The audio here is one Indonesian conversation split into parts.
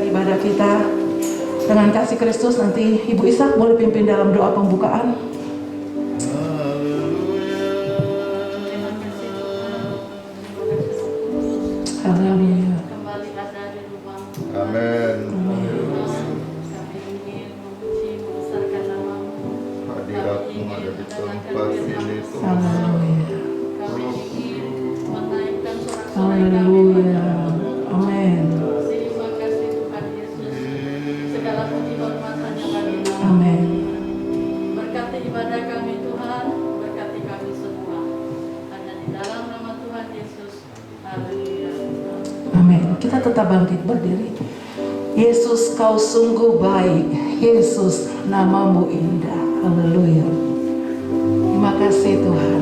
ibadah kita dengan kasih Kristus. Nanti Ibu Ishak boleh pimpin dalam doa pembukaan. Haleluya. Kembali ada di rumah. Amin. Kami ingin memuji, membesarkan nama-Mu. Hadirat-Mu ada di tempat ini Tuhan. Haleluya. Kami ingin menaikkan sorak-sorai kami. Haleluya. Amin. Terima kasih Tuhan Yesus. Segala puji hormat hanya bagi-Mu. Amin. Berkati ibadah kami Tuhan, berkati kami semua. Hanya di dalam nama Tuhan Yesus. Haleluya. Amin. Kita tetap bangkit berdiri. Yesus, Kau sungguh baik. Yesus, nama-Mu indah. Haleluya. Terima kasih Tuhan.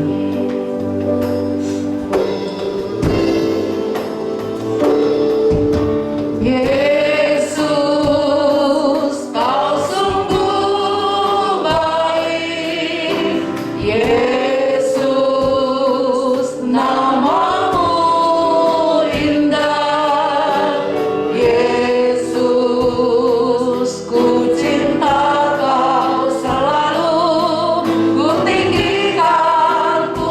Yesus, Kau sungguh baik. Yesus, nama-Mu indah. Yesus, ku cinta Kau selalu, ku tinggikan, ku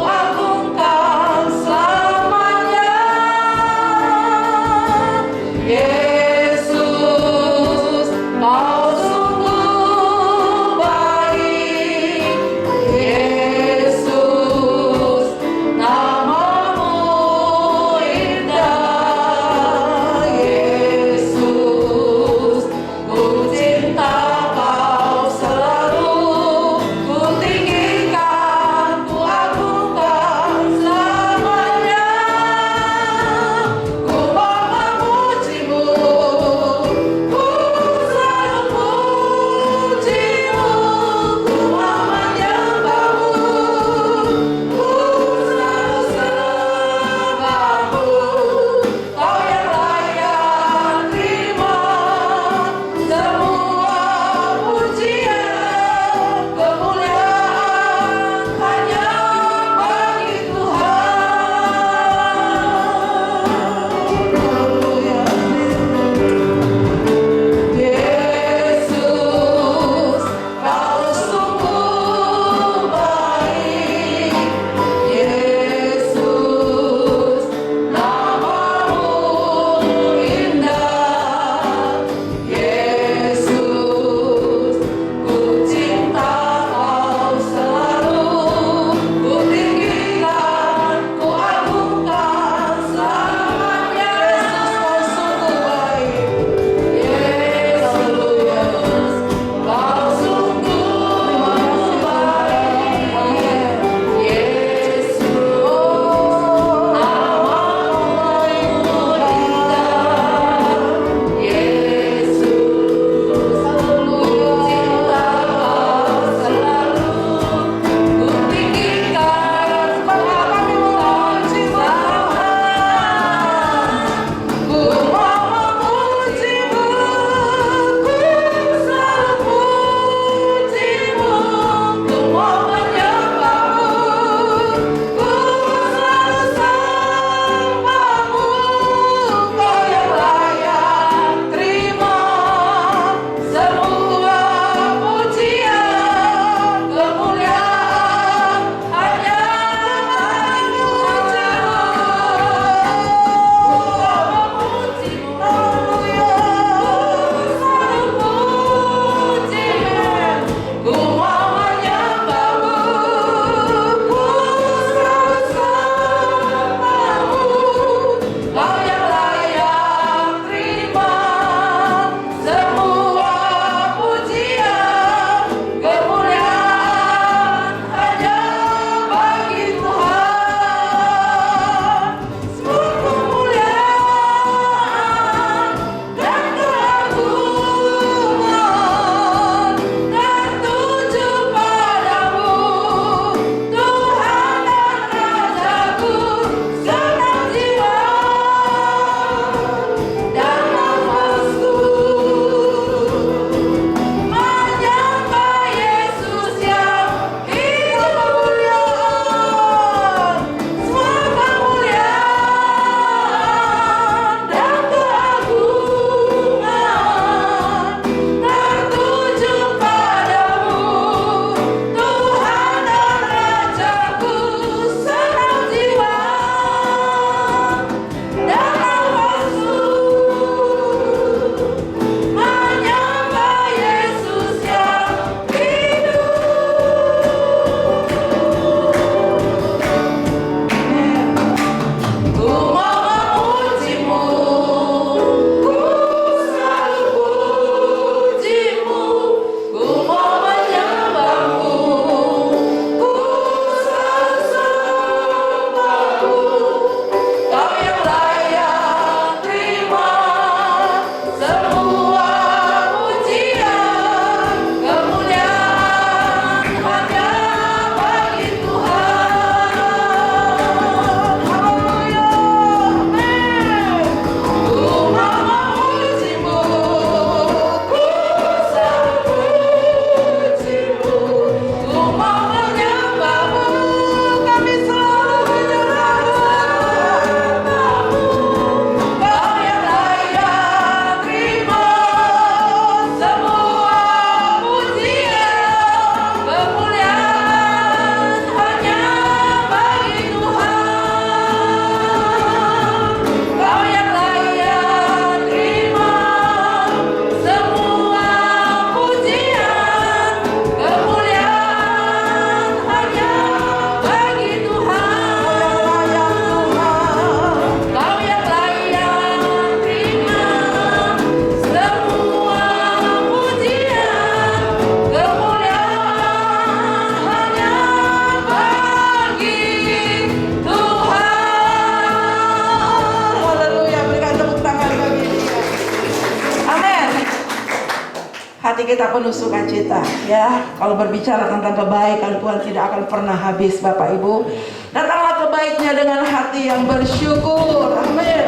kita penuh sukacita. Ya, kalau berbicara tentang kebaikan Tuhan tidak akan pernah habis, Bapak Ibu. Datanglah kebaiknya dengan hati yang bersyukur. Amin.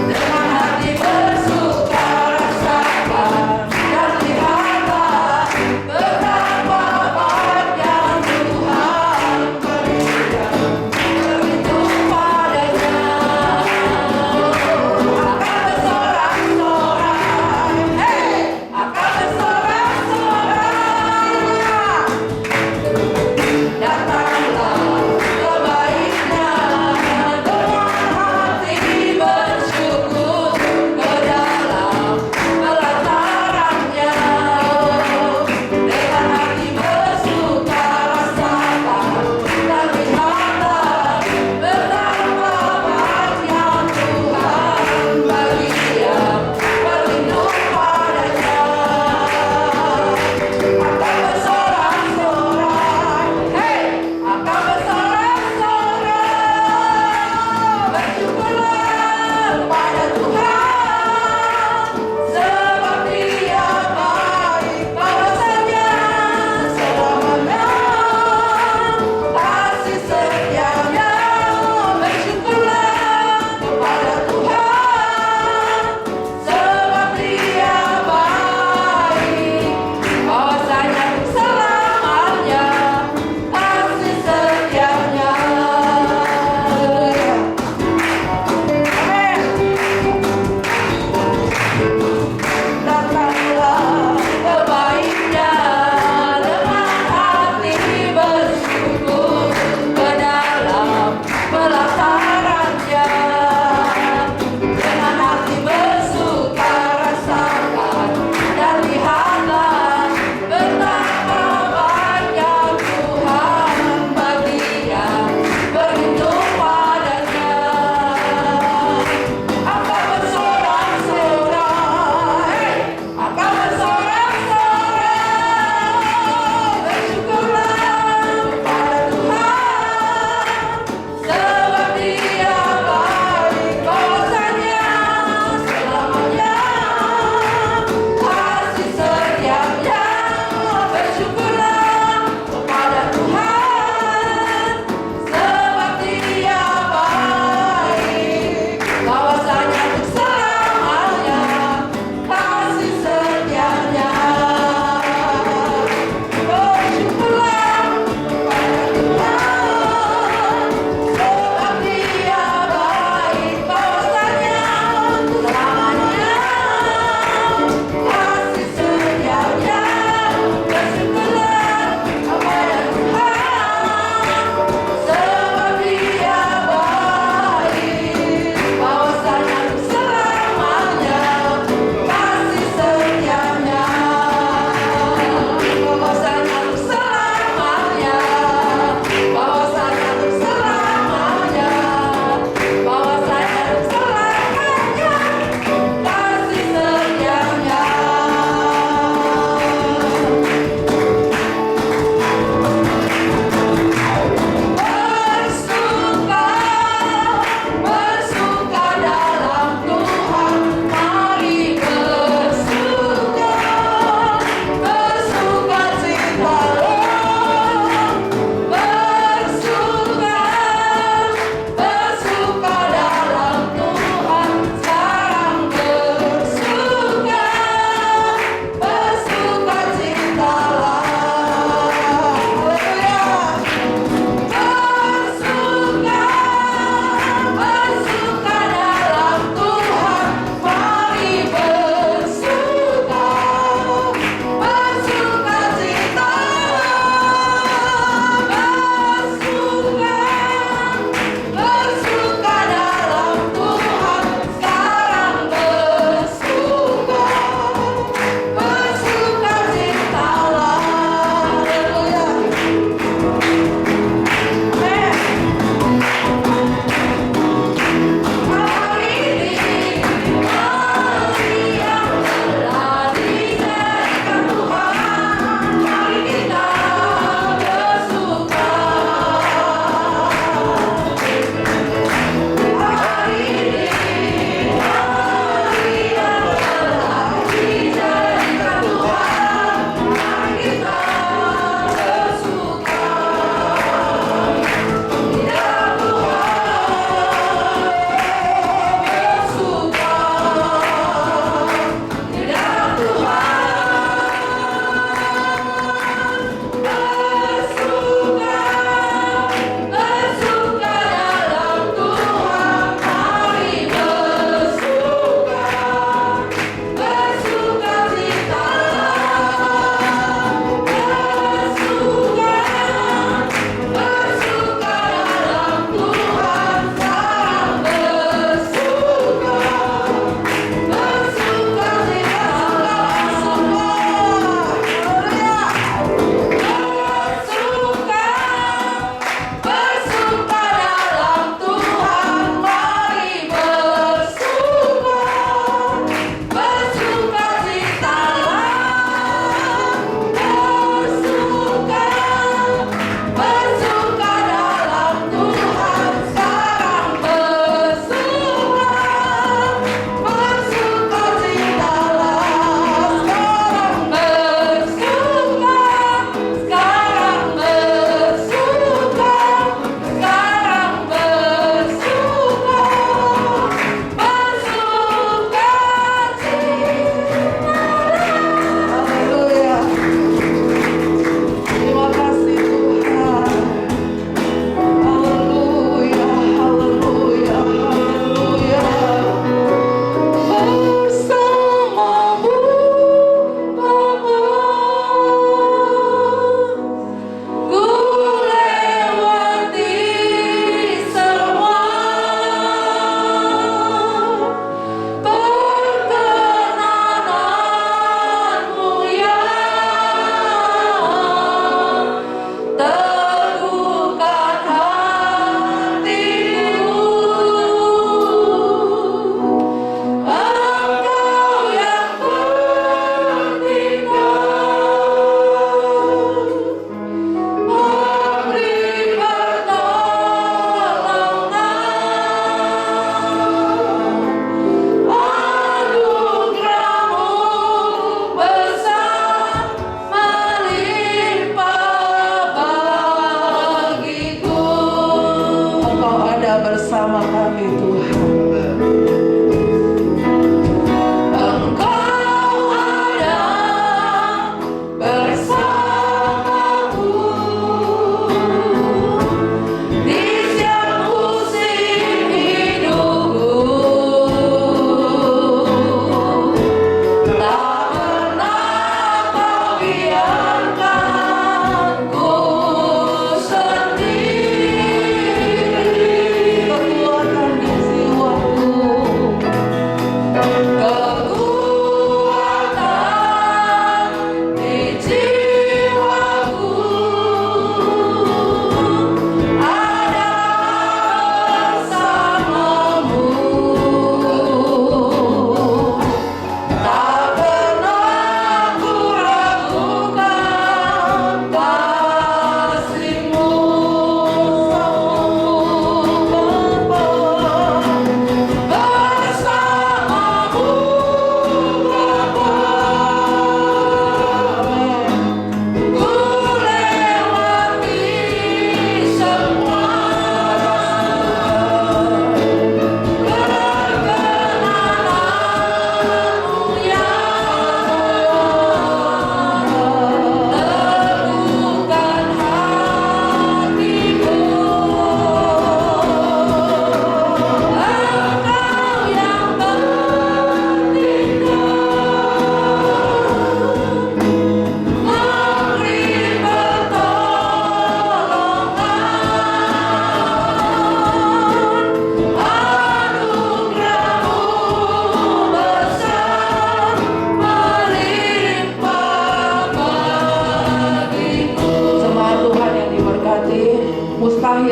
Dengan hati bersuka rasakan dan lihat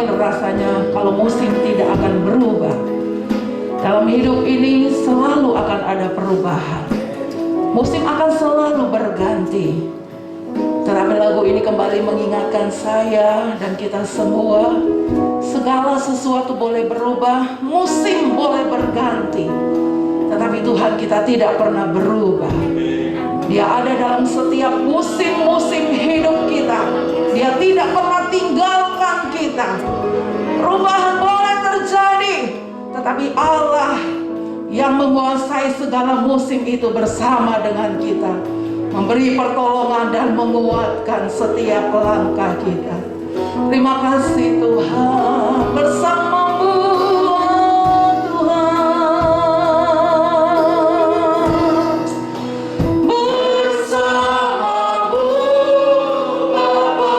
mustahil rasanya kalau musim tidak akan berubah. Dalam hidup ini selalu akan ada perubahan. Musim akan selalu berganti. Tetapi lagu ini kembali mengingatkan saya dan kita semua, segala sesuatu boleh berubah, musim boleh berganti, tetapi Tuhan kita tidak pernah berubah. Dia ada dalam setiap musim-musim hidup kita. Dia tidak pernah tinggalkan kita. Perubahan boleh terjadi, tetapi Allah yang menguasai segala musim itu bersama dengan kita, memberi pertolongan dan menguatkan setiap langkah kita. Terima kasih Tuhan, bersamamu Tuhan, bersamamu Bapa,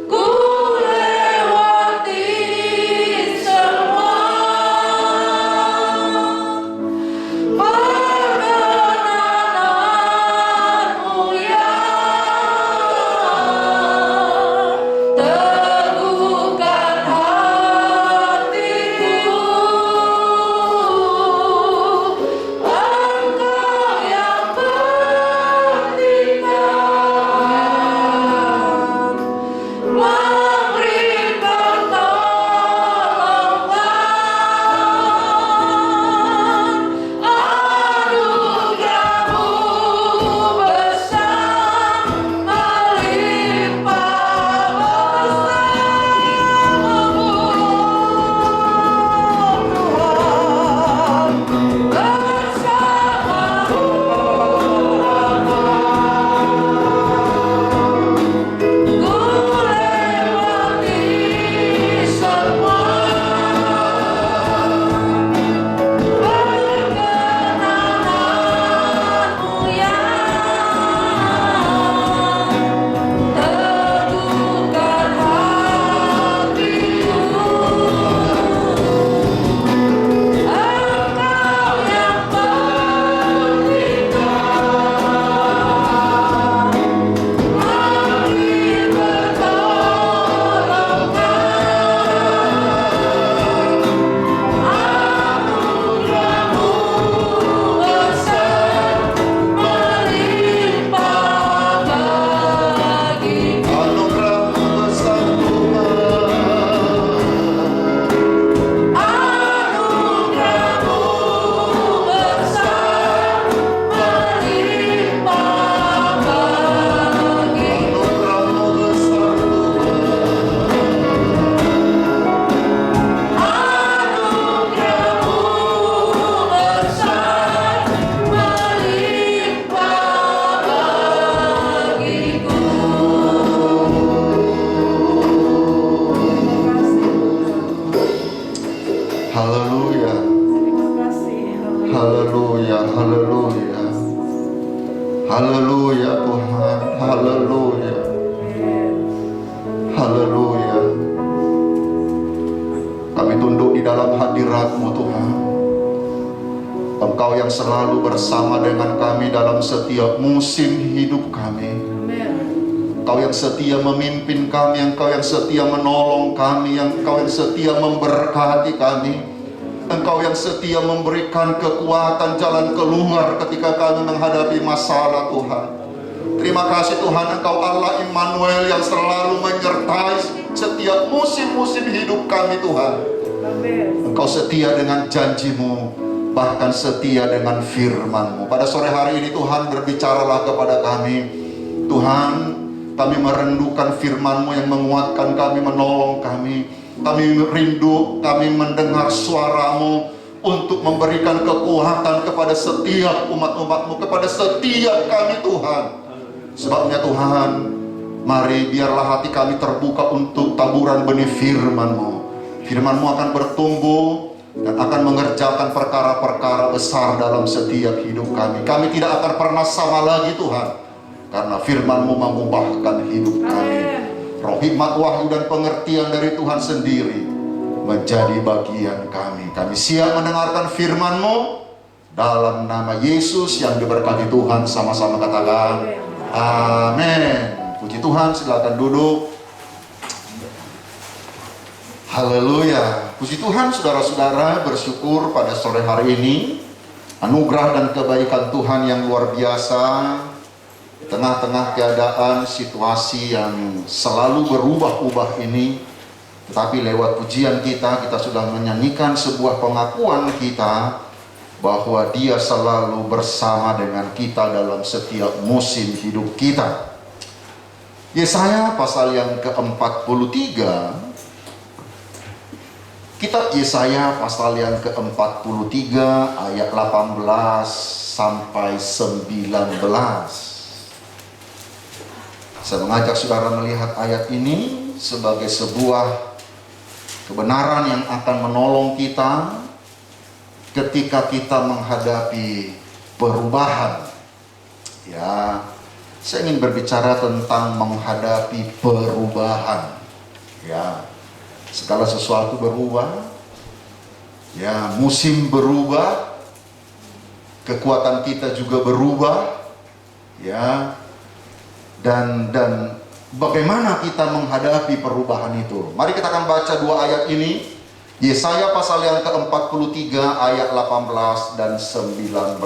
ku lewati semua perkenananmu ya, teguhkan hatiku. Engkau yang bertindak, memberi pertolongan, anugerahmu besar melimpah bersamamu Tuhan, bersamamu ku lewati semua perkenananmu ya, teguhkan hatiku. Engkau yang bertindak, memberi pertolongan, anugerahmu besar melimpah bagiku. Anugerahmu besar Tuhan. Anugerahmu besar melimpah bagiku. Anugerahmu besar Anugerahmu besar melimpah bagiku. Haleluya. Terima kasih. Haleluya, haleluya. Haleluya Tuhan, haleluya. Haleluya. Kami tunduk di dalam hadirat-Mu Tuhan. Engkau yang selalu bersama dengan kami dalam setiap musim hidup kami. Engkau yang setia memimpin kami, Engkau yang setia menolong kami, Engkau yang setia memberkati kami, Engkau yang setia memberikan kekuatan jalan keluar ketika kami menghadapi masalah Tuhan. Terima kasih Tuhan, Engkau Allah Immanuel yang selalu menyertai setiap musim-musim hidup kami Tuhan. Engkau setia dengan janji-Mu, bahkan setia dengan firman-Mu. Pada sore hari ini Tuhan, berbicaralah kepada kami. Tuhan, kami merindukan firman-Mu yang menguatkan kami, menolong kami. Kami rindu, kami mendengar suara-Mu untuk memberikan kekuatan kepada setiap umat-umat-Mu, kepada setiap kami Tuhan. Sebabnya Tuhan, mari biarlah hati kami terbuka untuk taburan benih firman-Mu. Firman-Mu akan bertumbuh dan akan mengerjakan perkara-perkara besar dalam setiap hidup kami. Kami tidak akan pernah sama lagi Tuhan, karena firman-Mu mengubahkan hidup kami. Roh hikmat, wahyu dan pengertian dari Tuhan sendiri menjadi bagian kami. Kami siap mendengarkan firman-Mu dalam nama Yesus yang diberkati Tuhan. Sama-sama katakan amin. Puji Tuhan, silakan duduk. Haleluya. Puji Tuhan, saudara-saudara, bersyukur pada sore hari ini anugerah dan kebaikan Tuhan yang luar biasa di tengah-tengah keadaan situasi yang selalu berubah-ubah ini. Tetapi lewat pujian kita sudah menyanyikan sebuah pengakuan kita bahwa Dia selalu bersama dengan kita dalam setiap musim hidup kita. Yesaya pasal yang ke-43, kitab Yesaya pasal yang ke-43 ayat 18 sampai 19. Saya mengajak saudara melihat ayat ini sebagai sebuah kebenaran yang akan menolong kita ketika kita menghadapi perubahan. Ya, saya ingin berbicara tentang menghadapi perubahan. Ya, segala sesuatu berubah. Ya, musim berubah. Kekuatan kita juga berubah. Ya. Dan bagaimana kita menghadapi perubahan itu? Mari kita akan baca dua ayat ini. Yesaya pasal yang ke-43 ayat 18 dan 19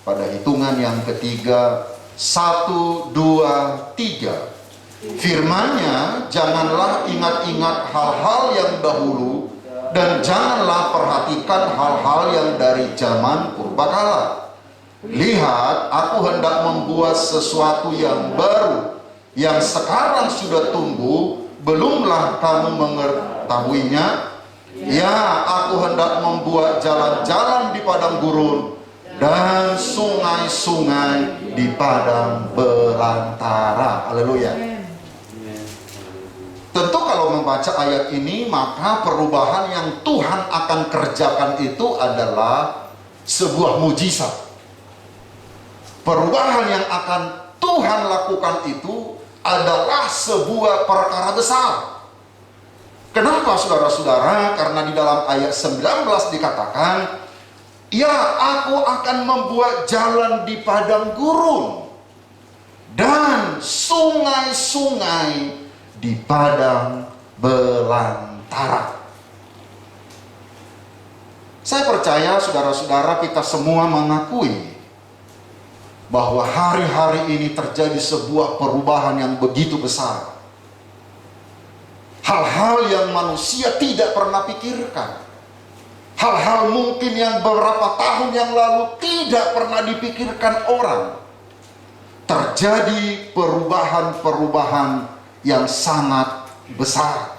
pada hitungan yang ketiga. 1, 2, 3. Firman-Nya, janganlah ingat-ingat hal-hal yang dahulu, dan janganlah perhatikan hal-hal yang dari zaman purbakala. Lihat, aku hendak membuat sesuatu yang baru, yang sekarang sudah tumbuh, belumlah kamu mengetahuinya. Ya, aku hendak membuat jalan-jalan di padang gurun, dan sungai-sungai di padang belantara. Haleluya. Tentu kalau membaca ayat ini, maka perubahan yang Tuhan akan kerjakan itu adalah sebuah mujizat. Perubahan yang akan Tuhan lakukan itu adalah sebuah perkara besar. Kenapa, saudara-saudara? Karena di dalam ayat 19 dikatakan, ya, aku akan membuat jalan di padang gurun dan sungai-sungai di padang belantara. Saya percaya saudara-saudara kita semua mengakui bahwa hari-hari ini terjadi sebuah perubahan yang begitu besar. Hal-hal yang manusia tidak pernah pikirkan. Hal-hal mungkin yang beberapa tahun yang lalu tidak pernah dipikirkan orang. Terjadi perubahan-perubahan yang sangat besar.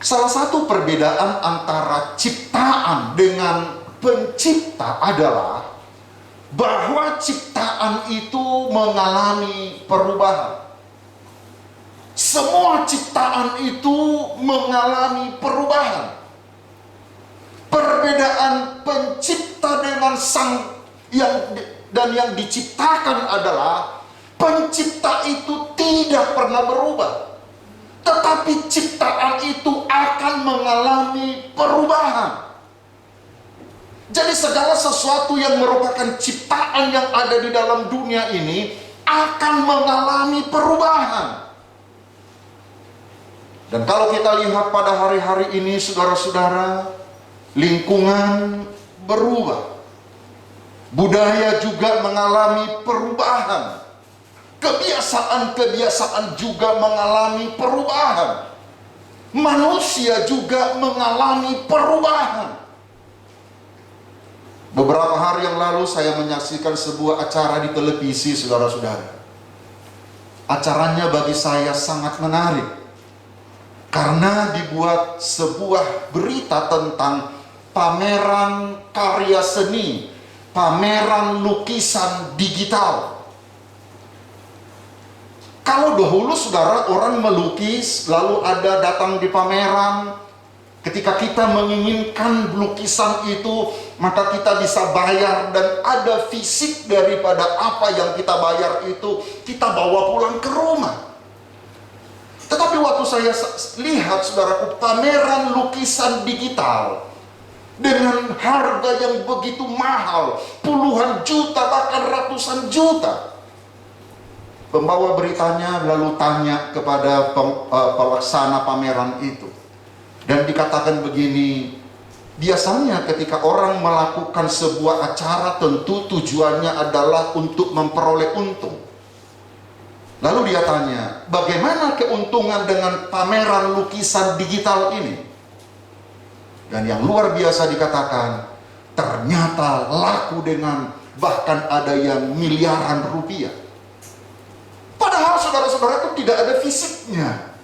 Salah satu perbedaan antara ciptaan dengan pencipta adalah bahwa ciptaan itu mengalami perubahan. Semua ciptaan itu mengalami perubahan. Perbedaan pencipta dengan yang diciptakan adalah pencipta itu tidak pernah berubah, tetapi ciptaan itu akan mengalami perubahan. Jadi segala sesuatu yang merupakan ciptaan yang ada di dalam dunia ini akan mengalami perubahan. Dan kalau kita lihat pada hari-hari ini, saudara-saudara, lingkungan berubah. Budaya juga mengalami perubahan. Kebiasaan-kebiasaan juga mengalami perubahan. Manusia juga mengalami perubahan. Beberapa hari yang lalu saya menyaksikan sebuah acara di televisi, saudara-saudara. Acaranya bagi saya sangat menarik. Karena dibuat sebuah berita tentang pameran karya seni, pameran lukisan digital. Kalau dahulu saudara orang melukis lalu ada datang di pameran, ketika kita menginginkan lukisan itu maka kita bisa bayar dan ada fisik daripada apa yang kita bayar itu kita bawa pulang ke rumah. Tetapi waktu saya lihat, saudaraku, pameran lukisan digital dengan harga yang begitu mahal, puluhan juta bahkan ratusan juta, Pembawa beritanya lalu tanya kepada pelaksana pameran itu. Dan dikatakan begini, biasanya ketika orang melakukan sebuah acara tentu tujuannya adalah untuk memperoleh untung. Lalu dia tanya, bagaimana keuntungan dengan pameran lukisan digital ini? Dan yang luar biasa dikatakan, ternyata laku dengan bahkan ada yang miliaran rupiah. Padahal saudara-saudara itu tidak ada fisiknya,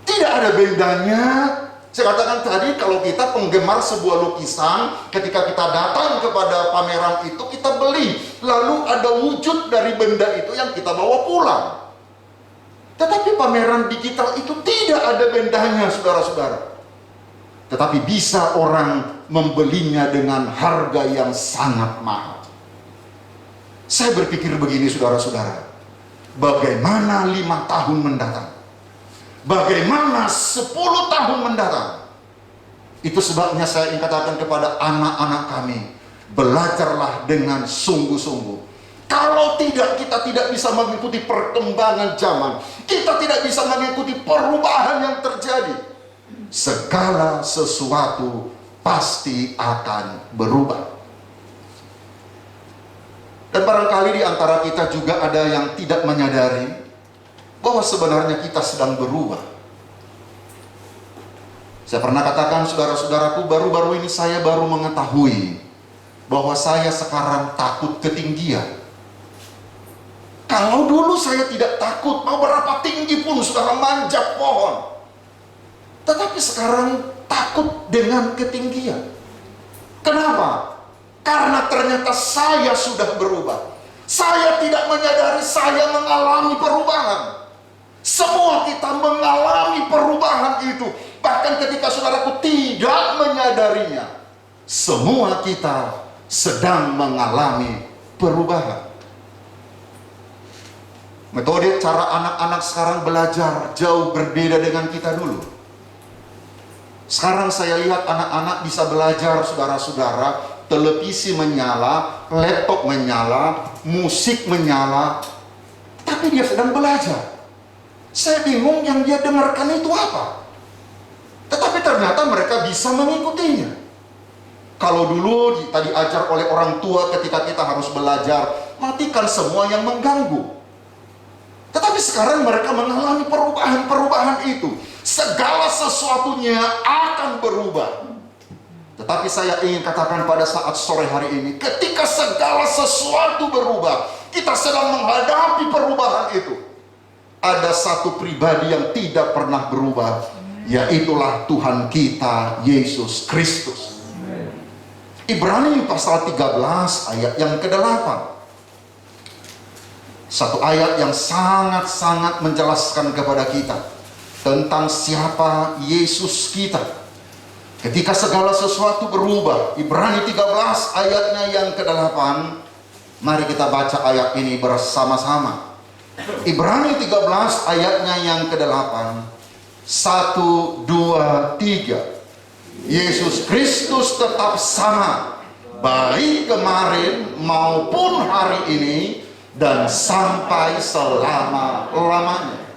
tidak ada bendanya. Saya katakan tadi, kalau kita penggemar sebuah lukisan, ketika kita datang kepada pameran itu, kita beli, lalu ada wujud dari benda itu yang kita bawa pulang. Tetapi pameran digital itu tidak ada bendanya, saudara-saudara. Tetapi bisa orang membelinya dengan harga yang sangat mahal. Saya berpikir begini, saudara-saudara, bagaimana 5 tahun mendatang? Bagaimana 10 tahun mendatang? Itu sebabnya saya ingin katakan kepada anak-anak kami, belajarlah dengan sungguh-sungguh. Kalau tidak, kita tidak bisa mengikuti perkembangan zaman. Kita tidak bisa mengikuti perubahan yang terjadi. Segala sesuatu pasti akan berubah. Dan barangkali di antara kita juga ada yang tidak menyadari bahwa sebenarnya kita sedang berubah. Saya pernah katakan, saudara-saudaraku, baru-baru ini saya baru mengetahui bahwa saya sekarang takut ketinggian. Kalau dulu saya tidak takut, mau berapa tinggi pun saudara manjat pohon. Tetapi sekarang takut dengan ketinggian. Kenapa? Karena ternyata saya sudah berubah. Saya tidak menyadari saya mengalami perubahan. Semua kita mengalami perubahan itu. Bahkan ketika saudaraku tidak menyadarinya, semua kita sedang mengalami perubahan. Metode cara anak-anak sekarang belajar jauh berbeda dengan kita dulu. Sekarang saya lihat anak-anak bisa belajar, saudara-saudara, televisi menyala, laptop menyala, musik menyala, tapi dia sedang belajar. Saya bingung yang dia dengarkan itu apa. Tetapi ternyata mereka bisa mengikutinya. Kalau dulu kita diajar oleh orang tua ketika kita harus belajar, matikan semua yang mengganggu. Tetapi sekarang mereka mengalami perubahan-perubahan itu. Segala sesuatunya akan berubah. Tetapi saya ingin katakan pada saat sore hari ini, ketika segala sesuatu berubah, kita sedang menghadapi perubahan itu. Ada satu pribadi yang tidak pernah berubah, yaitulah Tuhan kita, Yesus Kristus. Ibrani pasal 13 ayat yang ke-8. Satu ayat yang sangat-sangat menjelaskan kepada kita tentang siapa Yesus kita. Ketika segala sesuatu berubah, Ibrani 13 ayatnya yang ke-8. Mari kita baca ayat ini bersama-sama. Ibrani 13 ayatnya yang ke-8. 1, 2, 3. Yesus Kristus tetap sama, baik kemarin maupun hari ini dan sampai selama-lamanya.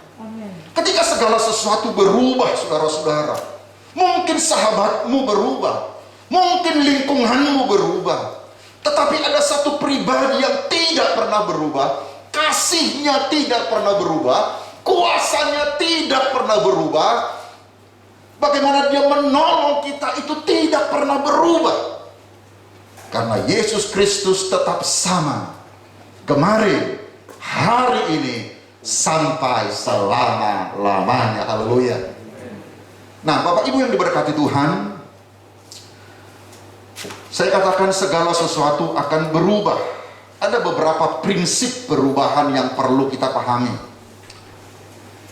Ketika segala sesuatu berubah, saudara-saudara, mungkin sahabatmu berubah, mungkin lingkunganmu berubah, tetapi ada satu pribadi yang tidak pernah berubah, kasihnya tidak pernah berubah, kuasanya tidak pernah berubah. Bagaimana dia menolong kita itu tidak pernah berubah. Karena Yesus Kristus tetap sama, kemarin, hari ini, sampai selama-lamanya. Haleluya. Nah, Bapak Ibu yang diberkati Tuhan, saya katakan segala sesuatu akan berubah. Ada beberapa prinsip perubahan yang perlu kita pahami.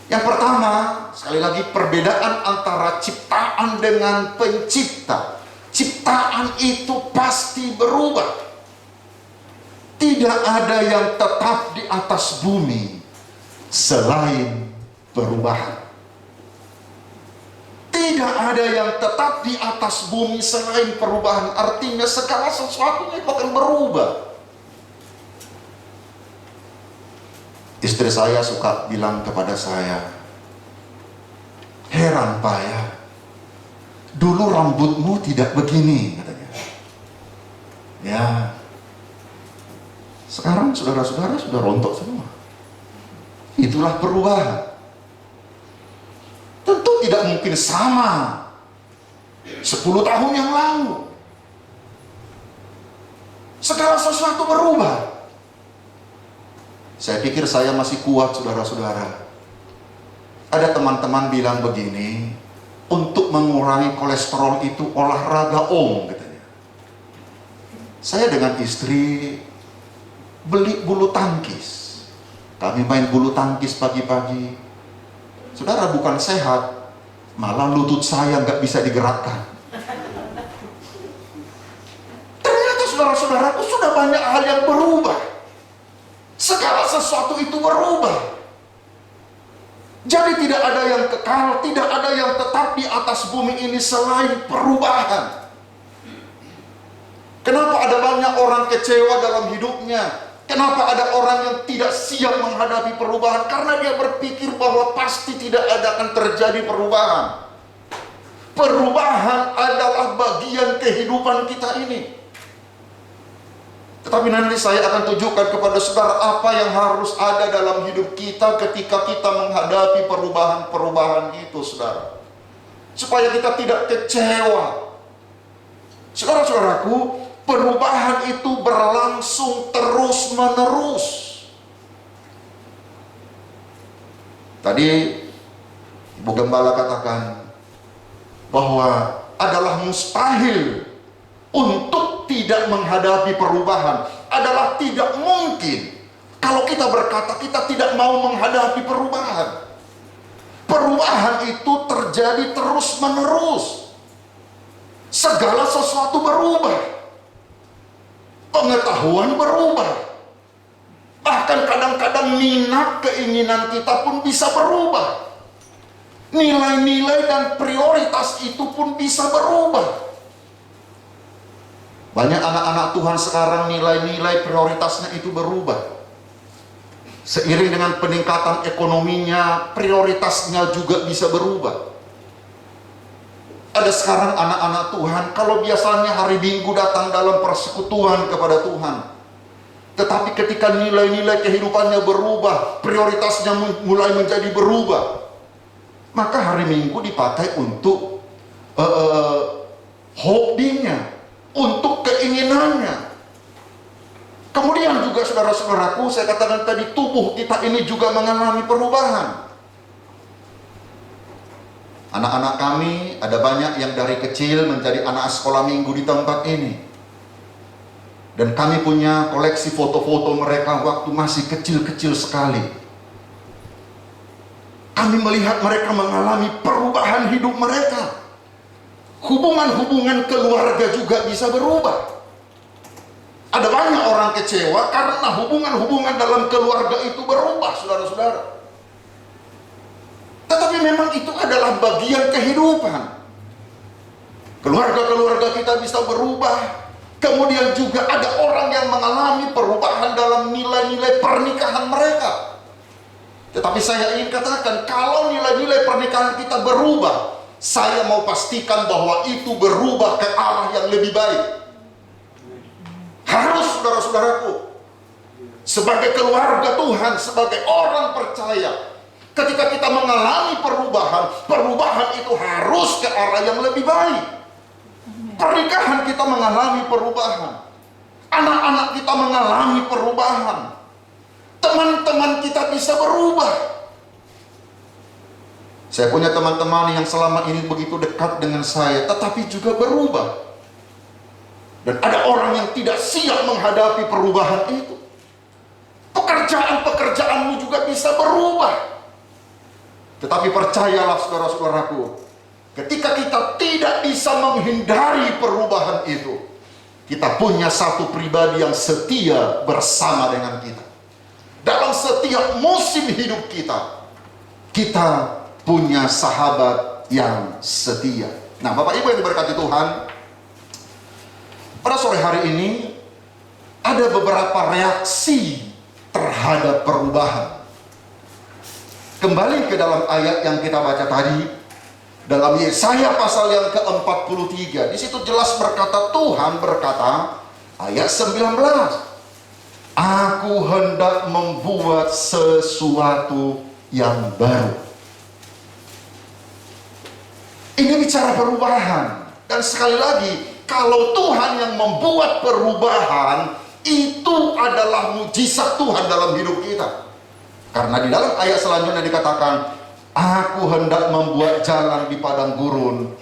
Yang pertama, sekali lagi, perbedaan antara ciptaan dengan pencipta. Ciptaan itu pasti berubah. Tidak ada yang tetap di atas bumi selain perubahan. Tidak ada yang tetap di atas bumi selain perubahan. Artinya segala sesuatunya akan berubah. Istri saya suka bilang kepada saya, "Heran Pak ya, dulu rambutmu tidak begini," katanya. Ya, sekarang saudara-saudara sudah rontok semua. Itulah perubahan. Tentu tidak mungkin sama 10 tahun yang lalu. Segala sesuatu berubah. Saya pikir saya masih kuat, saudara-saudara. Ada teman-teman bilang begini, untuk mengurangi kolesterol itu olahraga om, katanya. Saya dengan istri beli bulu tangkis. Kami main bulu tangkis pagi-pagi. Saudara, bukan sehat, malah lutut saya nggak bisa digerakkan. Ternyata saudara-saudaraku sudah banyak hal yang berubah. Segala sesuatu itu berubah. Jadi tidak ada yang kekal, tidak ada yang tetap di atas bumi ini selain perubahan. Kenapa ada banyak orang kecewa dalam hidupnya? Kenapa ada orang yang tidak siap menghadapi perubahan? Karena dia berpikir bahwa pasti tidak akan terjadi perubahan. Perubahan adalah bagian kehidupan kita ini. Tetapi nanti saya akan tunjukkan kepada saudara apa yang harus ada dalam hidup kita ketika kita menghadapi perubahan-perubahan itu, saudara. Supaya kita tidak kecewa. Saudara-saudaraku, perubahan itu berlangsung terus-menerus. Tadi Ibu Gembala katakan bahwa adalah mustahil untuk tidak menghadapi perubahan, adalah tidak mungkin kalau kita berkata kita tidak mau menghadapi perubahan. Perubahan itu terjadi terus-menerus. Segala sesuatu berubah. Pengetahuan berubah. Bahkan kadang-kadang minat keinginan kita pun bisa berubah. Nilai-nilai dan prioritas itu pun bisa berubah. Banyak anak-anak Tuhan sekarang nilai-nilai prioritasnya itu berubah. Seiring dengan peningkatan ekonominya, prioritasnya juga bisa berubah. Ada sekarang anak-anak Tuhan, kalau biasanya hari Minggu datang dalam persekutuan kepada Tuhan, tetapi ketika nilai-nilai kehidupannya berubah, prioritasnya mulai menjadi berubah, maka hari Minggu dipakai untuk hobinya, untuk keinginannya. Kemudian juga saudara-saudaraku, saya katakan tadi, tubuh kita ini juga mengalami perubahan. Anak-anak kami ada banyak yang dari kecil menjadi anak sekolah minggu di tempat ini. Dan kami punya koleksi foto-foto mereka waktu masih kecil-kecil sekali. Kami melihat mereka mengalami perubahan hidup mereka. Hubungan-hubungan keluarga juga bisa berubah. Ada banyak orang kecewa karena hubungan-hubungan dalam keluarga itu berubah, saudara-saudara. Tetapi memang itu adalah bagian kehidupan. Keluarga-keluarga kita bisa berubah. Kemudian juga ada orang yang mengalami perubahan dalam nilai-nilai pernikahan mereka. Tetapi saya ingin katakan, kalau nilai-nilai pernikahan kita berubah, saya mau pastikan bahwa itu berubah ke arah yang lebih baik. Harus, saudara-saudaraku, sebagai keluarga Tuhan, sebagai orang percaya, ketika kita mengalami perubahan, perubahan itu harus ke arah yang lebih baik. Pernikahan kita mengalami perubahan, anak-anak kita mengalami perubahan, teman-teman kita bisa berubah. Saya punya teman-teman yang selama ini begitu dekat dengan saya, tetapi juga berubah. Dan ada orang yang tidak siap menghadapi perubahan itu. Pekerjaan-pekerjaanmu juga bisa berubah. Tetapi percayalah saudara-saudaraku, ketika kita tidak bisa menghindari perubahan itu, kita punya satu pribadi yang setia bersama dengan kita. Dalam setiap musim hidup kita, kita punya sahabat yang setia. Nah, Bapak Ibu yang diberkati Tuhan, pada sore hari ini ada beberapa reaksi terhadap perubahan. Kembali ke dalam ayat yang kita baca tadi, dalam Yesaya pasal yang ke-43, di situ jelas berkata, Tuhan berkata, ayat 19, Aku hendak membuat sesuatu yang baru. Ini bicara perubahan. Dan sekali lagi, kalau Tuhan yang membuat perubahan, itu adalah mujizat Tuhan dalam hidup kita. Karena di dalam ayat selanjutnya dikatakan, Aku hendak membuat jalan di padang gurun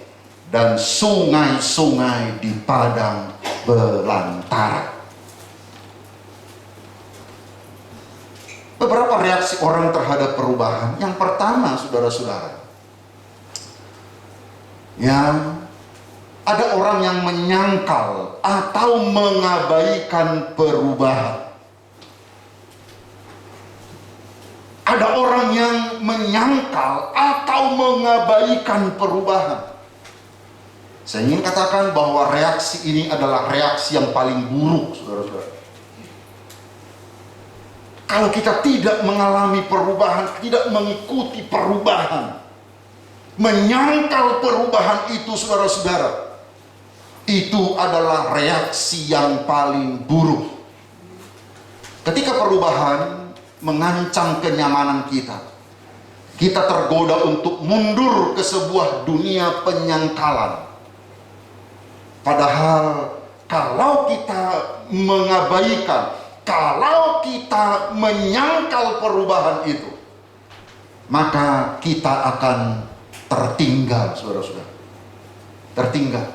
dan sungai-sungai di padang belantara. Beberapa reaksi orang terhadap perubahan. Yang pertama, saudara-saudara, ada orang yang menyangkal atau mengabaikan perubahan. Ada orang yang menyangkal atau mengabaikan perubahan. Saya ingin katakan bahwa reaksi ini adalah reaksi yang paling buruk, saudara-saudara. Kalau kita tidak mengalami perubahan, tidak mengikuti perubahan, menyangkal perubahan itu, saudara-saudara, itu adalah reaksi yang paling buruk. Ketika perubahan mengancam kenyamanan kita, kita tergoda untuk mundur ke sebuah dunia penyangkalan. Padahal kalau kita mengabaikan, kalau kita menyangkal perubahan itu, maka kita akan tertinggal, saudara-saudara. Tertinggal.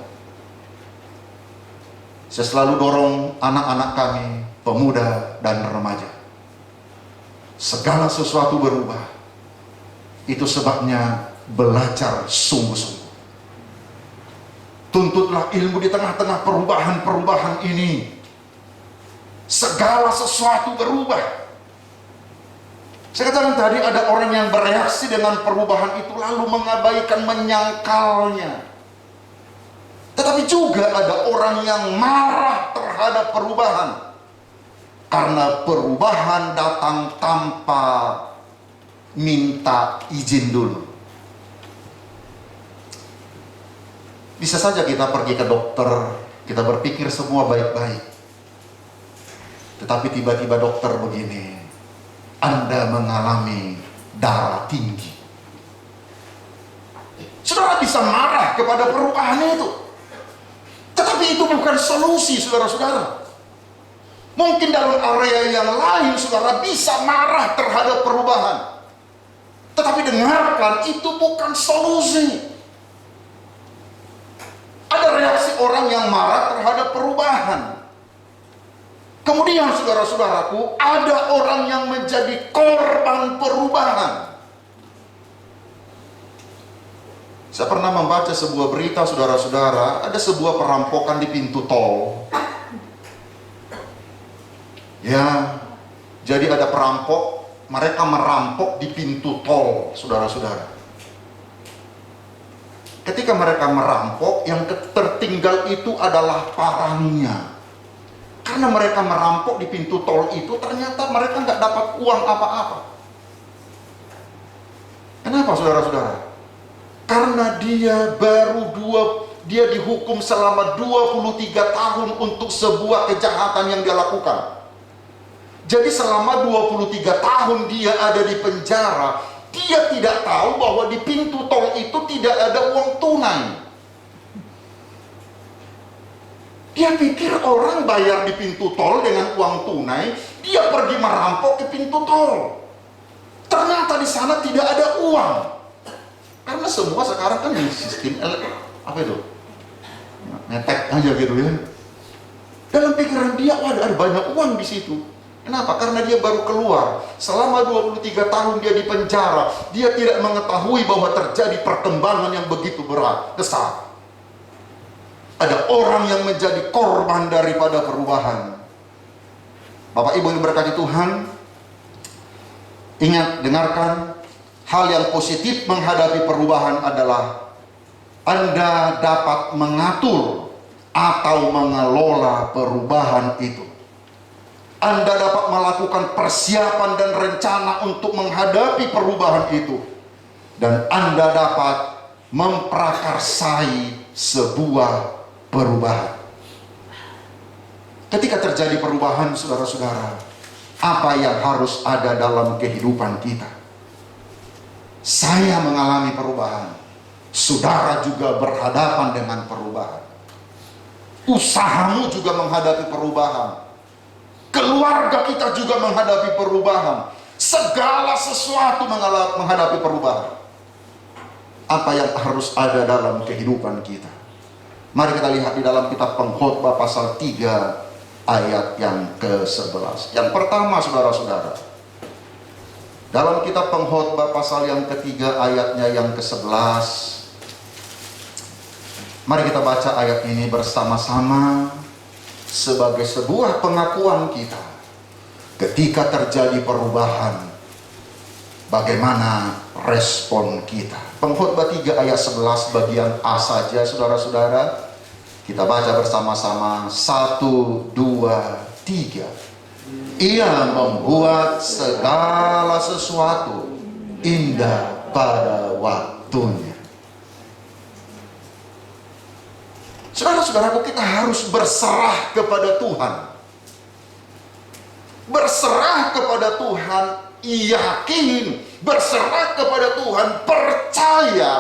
Saya selalu dorong anak-anak kami, pemuda dan remaja. Segala sesuatu berubah. Itu sebabnya belajar sungguh-sungguh. Tuntutlah ilmu di tengah-tengah perubahan-perubahan ini. Segala sesuatu berubah. Saya katakan tadi, ada orang yang bereaksi dengan perubahan itu lalu mengabaikan, menyangkalnya. Tetapi juga ada orang yang marah terhadap perubahan, karena perubahan datang tanpa minta izin dulu. Bisa saja kita pergi ke dokter, kita berpikir semua baik-baik, tetapi tiba-tiba dokter begini, Anda mengalami darah tinggi. Saudara bisa marah kepada perubahan itu, tetapi itu bukan solusi, saudara-saudara. Mungkin dalam area yang lain saudara bisa marah terhadap perubahan, tetapi dengarkan, itu bukan solusi. Ada reaksi orang yang marah terhadap perubahan. Kemudian saudara-saudaraku, ada orang yang menjadi korban perubahan. Saya pernah membaca sebuah berita, saudara-saudara, ada sebuah perampokan di pintu tol. Ya, jadi ada perampok, mereka merampok di pintu tol, saudara-saudara. Ketika mereka merampok, yang tertinggal itu adalah parangnya. Karena mereka merampok di pintu tol itu, ternyata mereka nggak dapat uang apa-apa. Kenapa, saudara-saudara? Karena dia dihukum selama 23 tahun untuk sebuah kejahatan yang dia lakukan. Jadi selama 23 tahun dia ada di penjara, dia tidak tahu bahwa di pintu tol itu tidak ada uang tunai. Dia pikir orang bayar di pintu tol dengan uang tunai, dia pergi merampok ke pintu tol. Ternyata di sana tidak ada uang. Karena semua sekarang kan di sistem apa itu? Ngetek aja gitu ya. Dalam pikiran dia, wah ada banyak uang di situ. Kenapa? Karena dia baru keluar. Selama 23 tahun dia di penjara. Dia tidak mengetahui bahwa terjadi perkembangan yang begitu besar. Ada orang yang menjadi korban daripada perubahan. Bapak Ibu yang berkati Tuhan, ingat, dengarkan, hal yang positif menghadapi perubahan adalah Anda dapat mengatur atau mengelola perubahan itu. Anda dapat melakukan persiapan dan rencana untuk menghadapi perubahan itu. Dan Anda dapat memprakarsai sebuah perubahan. Ketika terjadi perubahan, saudara-saudara, apa yang harus ada dalam kehidupan kita? Saya mengalami perubahan. Saudara juga berhadapan dengan perubahan. Usahamu juga menghadapi perubahan. Keluarga kita juga menghadapi perubahan. Segala sesuatu menghadapi perubahan. Apa yang harus ada dalam kehidupan kita? Mari kita lihat di dalam kitab Pengkhotbah pasal 3 ayat yang ke-11. Yang pertama, saudara-saudara, dalam kitab Pengkhotbah pasal yang ketiga ayatnya yang ke-11. Mari kita baca ayat ini bersama-sama sebagai sebuah pengakuan kita. Ketika terjadi perubahan, bagaimana respon kita? Pengkhotbah 3 ayat 11 bagian A saja, saudara-saudara. Kita baca bersama-sama. 1, 2, 3. Ia membuat segala sesuatu indah pada waktunya. Saudara-saudaraku, kita harus berserah kepada Tuhan. Berserah kepada Tuhan, yakin. Berserah kepada Tuhan, percaya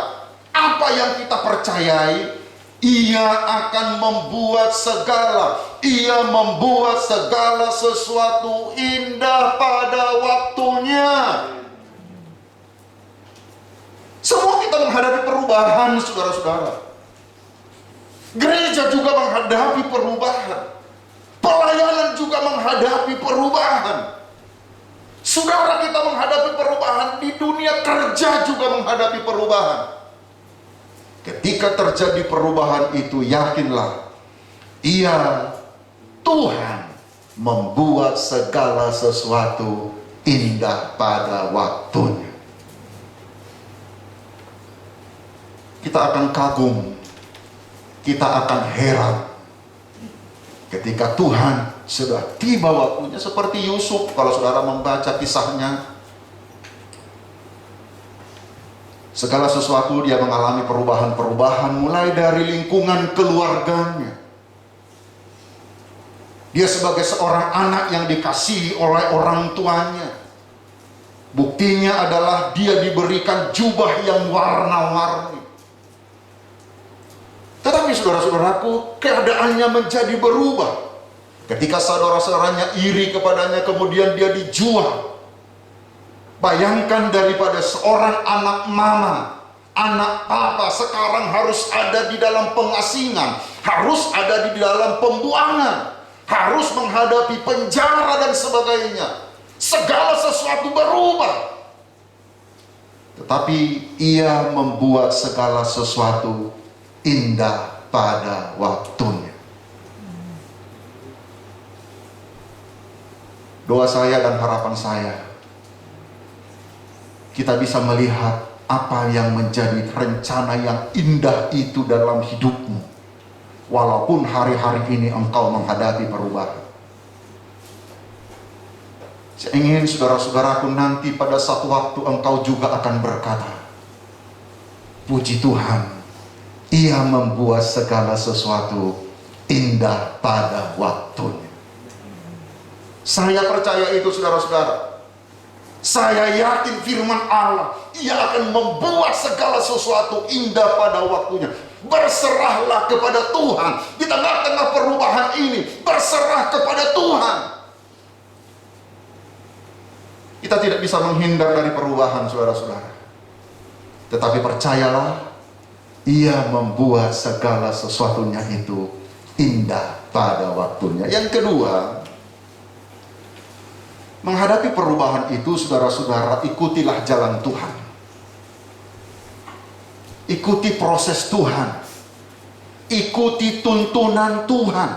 apa yang kita percayai. Ia akan membuat segala sesuatu indah pada waktunya. Semua kita menghadapi perubahan, saudara-saudara. Gereja juga menghadapi perubahan. Pelayanan juga menghadapi perubahan. Saudara kita menghadapi perubahan. Di dunia kerja juga menghadapi perubahan. Ketika terjadi perubahan itu, yakinlah, Tuhan membuat segala sesuatu indah pada waktunya. Kita akan kagum, kita akan heran ketika Tuhan sudah tiba waktunya, seperti Yusuf. Kalau saudara membaca kisahnya, segala sesuatu dia mengalami perubahan-perubahan, mulai dari lingkungan keluarganya. Dia sebagai seorang anak yang dikasihi oleh orang tuanya. Buktinya adalah dia diberikan jubah yang warna-warni. Tetapi saudara-saudaraku, keadaannya menjadi berubah. Ketika saudara-saudaranya iri kepadanya, kemudian dia dijual. Bayangkan, daripada seorang anak mama, anak papa, sekarang harus ada di dalam pengasingan, harus ada di dalam pembuangan, harus menghadapi penjara dan sebagainya. Segala sesuatu berubah. Tetapi ia membuat segala sesuatu indah pada waktunya. Doa saya dan harapan saya, kita bisa melihat apa yang menjadi rencana yang indah itu dalam hidupmu, walaupun hari-hari ini engkau menghadapi perubahan. Saya ingin saudara-saudaraku, nanti pada satu waktu engkau juga akan berkata, puji Tuhan, Ia membuat segala sesuatu indah pada waktunya. Saya percaya itu, saudara-saudara. Saya yakin firman Allah, Ia akan membuat segala sesuatu indah pada waktunya. Berserahlah kepada Tuhan. Di tengah-tengah perubahan ini, berserah kepada Tuhan. Kita tidak bisa menghindar dari perubahan, saudara-saudara. Tetapi percayalah, Ia membuat segala sesuatunya itu indah pada waktunya. Yang kedua, menghadapi perubahan itu, saudara-saudara, ikutilah jalan Tuhan. Ikuti proses Tuhan. Ikuti tuntunan Tuhan.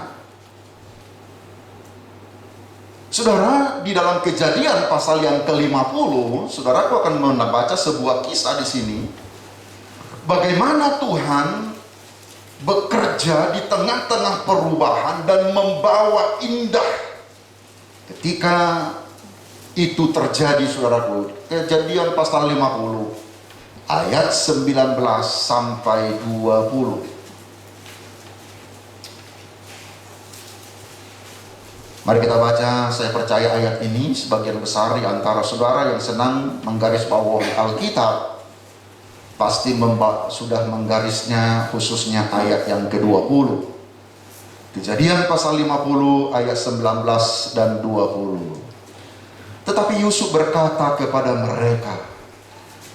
Saudara, di dalam Kejadian pasal yang ke-50, saudaraku akan membaca sebuah kisah di sini. Bagaimana Tuhan bekerja di tengah-tengah perubahan dan membawa indah Ketika itu terjadi, saudaraku, Kejadian pasal 50 ayat 19 sampai 20. Mari kita baca. Saya percaya ayat ini sebagian besar di antara saudara yang senang menggarisbawahi Alkitab pasti sudah menggarisnya, khususnya ayat yang ke-20. Kejadian pasal 50 ayat 19 dan 20. Tetapi Yusuf berkata kepada mereka,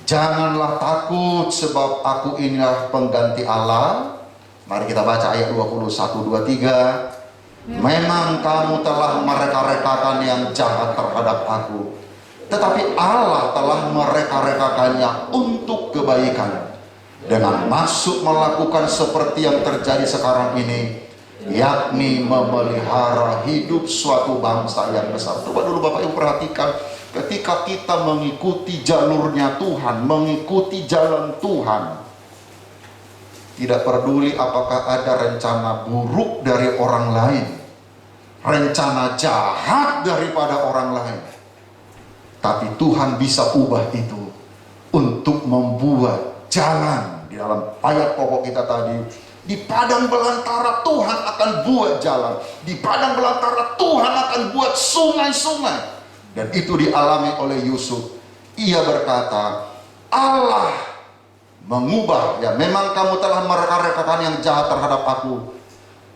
"Janganlah takut, sebab aku inilah pengganti Allah." Mari kita baca ayat 21, 23. "Memang kamu telah mereka-rekakan yang jahat terhadap aku, tetapi Allah telah mereka-rekakannya untuk kebaikan, dengan maksud melakukan seperti yang terjadi sekarang ini, yakni memelihara hidup suatu bangsa yang besar." Coba dulu Bapak Ibu perhatikan, ketika kita mengikuti jalurnya Tuhan, mengikuti jalan Tuhan, tidak peduli apakah ada rencana buruk dari orang lain, rencana jahat daripada orang lain, tapi Tuhan bisa ubah itu untuk membuat jalan. Di dalam ayat pokok kita tadi, di padang belantara Tuhan akan buat jalan, di padang belantara Tuhan akan buat sungai-sungai. Dan itu dialami oleh Yusuf. Ia berkata, Allah mengubah, ya memang kamu telah mereka-rekakan yang jahat terhadap aku,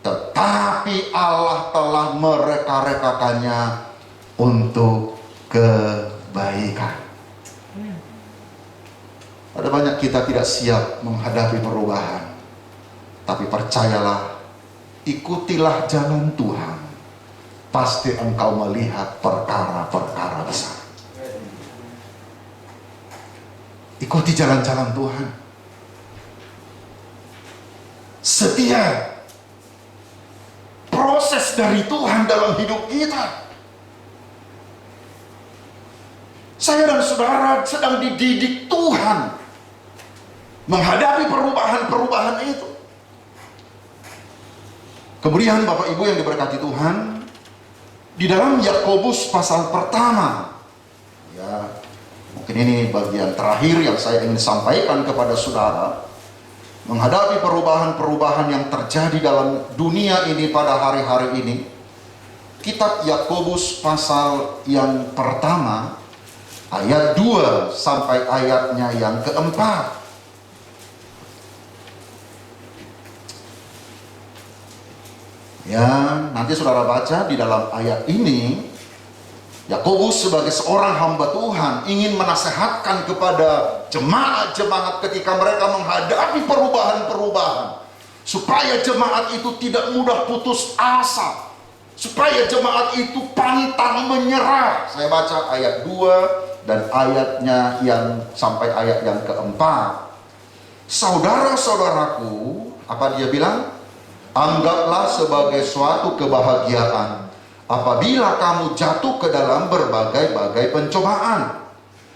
tetapi Allah telah mereka-rekakannya untuk kebaikan. Ada banyak kita tidak siap menghadapi perubahan, tapi percayalah, ikutilah jalan Tuhan, pasti engkau melihat perkara-perkara besar. Ikuti jalan-jalan Tuhan, setia, proses dari Tuhan dalam hidup kita. Saya dan saudara sedang dididik Tuhan menghadapi perubahan-perubahan itu. Kemudian Bapak Ibu yang diberkati Tuhan, di dalam Yakobus pasal pertama, ya mungkin ini bagian terakhir yang saya ingin sampaikan kepada saudara, menghadapi perubahan-perubahan yang terjadi dalam dunia ini pada hari-hari ini. Kitab Yakobus pasal yang pertama, ayat 2 sampai ayatnya yang keempat. Ya, nanti saudara baca di dalam ayat ini, Yakobus sebagai seorang hamba Tuhan ingin menasehatkan kepada jemaat-jemaat ketika mereka menghadapi perubahan-perubahan, supaya jemaat itu tidak mudah putus asa, supaya jemaat itu pantang menyerah. Saya baca ayat 2 dan ayatnya yang sampai ayat yang keempat. Saudara-saudaraku, apa dia bilang? Anggaplah sebagai suatu kebahagiaan apabila kamu jatuh ke dalam berbagai-bagai pencobaan,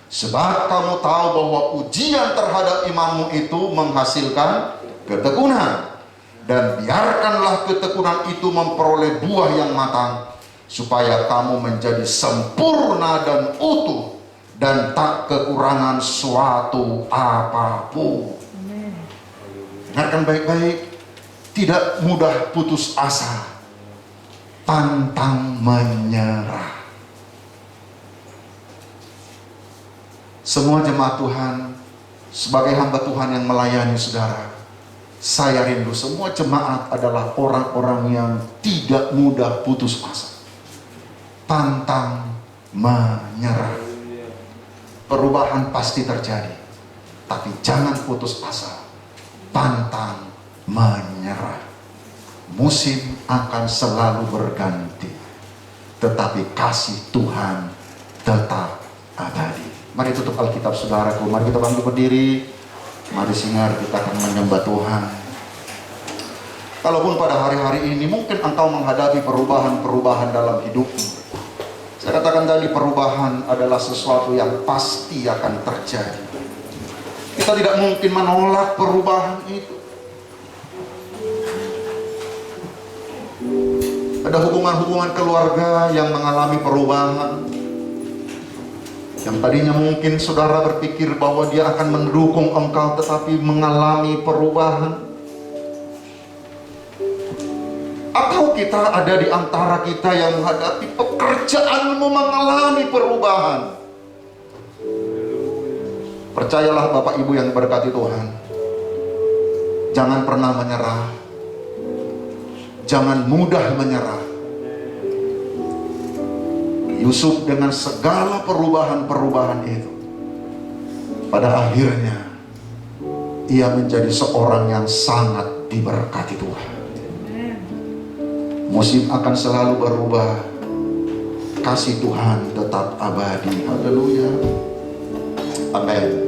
sebab kamu tahu bahwa ujian terhadap imanmu itu menghasilkan ketekunan. Dan biarkanlah ketekunan itu memperoleh buah yang matang, supaya kamu menjadi sempurna dan utuh, dan tak kekurangan suatu apapun. Dengarkan baik-baik, tidak mudah putus asa, pantang menyerah. Semua jemaat Tuhan, sebagai hamba Tuhan yang melayani saudara, saya rindu semua jemaat adalah orang-orang yang tidak mudah putus asa, pantang menyerah. Perubahan pasti terjadi, tapi jangan putus asa, pantang menyerah. Musim akan selalu berganti, tetapi kasih Tuhan tetap abadi. Mari tutup Alkitab saudaraku, mari kita bangkit berdiri, mari singar, kita akan menyembah Tuhan. Kalaupun pada hari-hari ini mungkin engkau menghadapi perubahan-perubahan dalam hidupmu, saya katakan tadi, perubahan adalah sesuatu yang pasti akan terjadi. Kita tidak mungkin menolak perubahan itu. Ada hubungan-hubungan keluarga yang mengalami perubahan. Yang tadinya mungkin saudara berpikir bahwa dia akan mendukung engkau, tetapi mengalami perubahan. Atau kita ada di antara kita yang menghadapi pekerjaanmu mengalami perubahan. Percayalah Bapak Ibu yang berkati Tuhan, jangan pernah menyerah. Jangan mudah menyerah. Yusuf dengan segala perubahan-perubahan itu, pada akhirnya ia menjadi seorang yang sangat diberkati Tuhan. Musim akan selalu berubah, kasih Tuhan tetap abadi. Haleluya. Amin.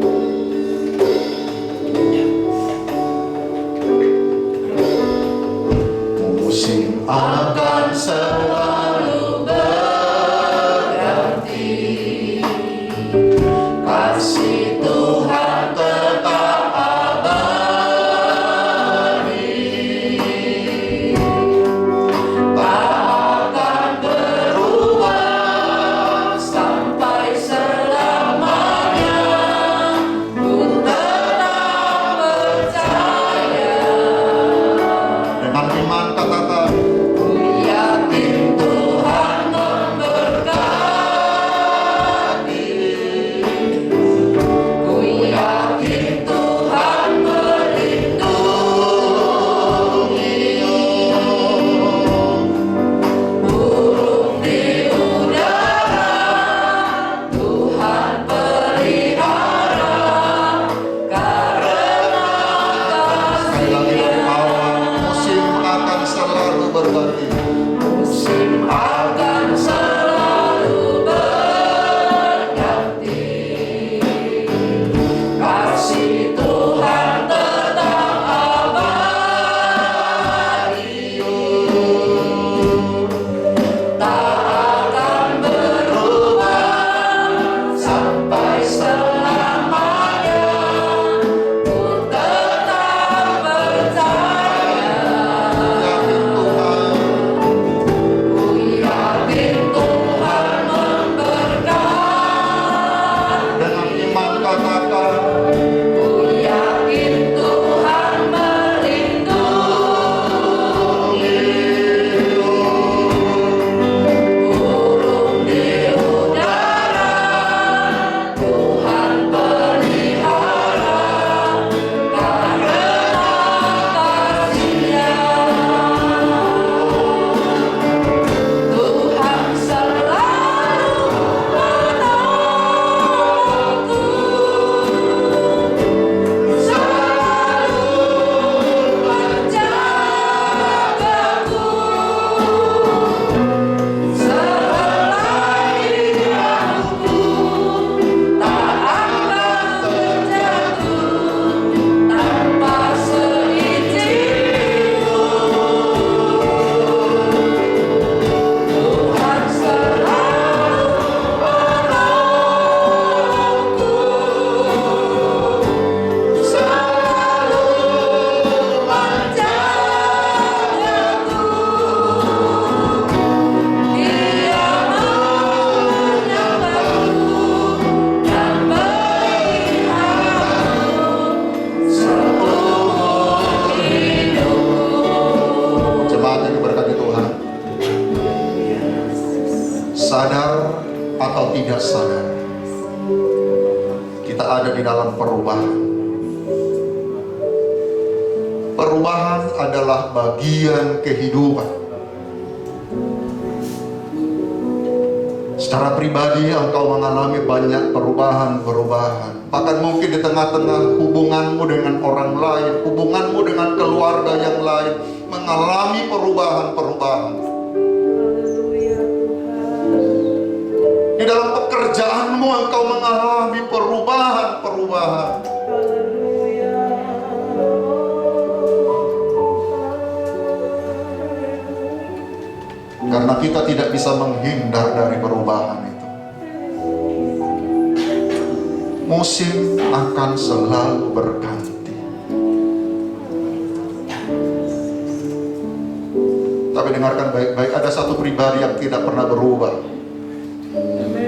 Musim akan selalu berganti, kasih Tuhan tetap abadi, tak akan berubah sampai selamanya. Ku tetap percaya. Dengan iman katakan, ku yakin Tuhan memberkati. Ku yakin Tuhan melindungi. Burung di udara Tuhan pelihara, karena sekali lagi dari awal, musim akan selalu berganti. Musim akan selalu berganti, kasih Tuhan tetap abadi, tak akan berubah sampai selamanya. Ku tetap percaya. Yakin Tuhan, Ku yakin Tuhan memberkati. dengan iman katakan, Ku yakin Tuhan melindungi. Burung di udara Tuhan pelihara, karena kasih-Nya. Tuhan selalu menolongku, selalu menjagaku, selai hidupku tak akan terjatuh tanpa seizinku. Tuhan selalu menolongku, selalu menjagaku. Dia menyertaku dan meliharaku seumur hidupku. jemaat yang diberkati Tuhan, sadar atau tidak sadar, kita ada di dalam perubahan. Perubahan adalah bagian kehidupan. Secara pribadi engkau mengalami banyak perubahan-perubahan. Bahkan mungkin di tengah-tengah hubunganmu dengan orang lain, hubunganmu dengan keluarga yang lain mengalami perubahan-perubahan. Di dalam pekerjaanmu engkau mengalami perubahan-perubahan. Karena kita tidak bisa menghindar dari perubahan itu. Musim akan selalu berganti. Tapi dengarkan baik-baik. Ada satu pribadi yang tidak pernah berubah.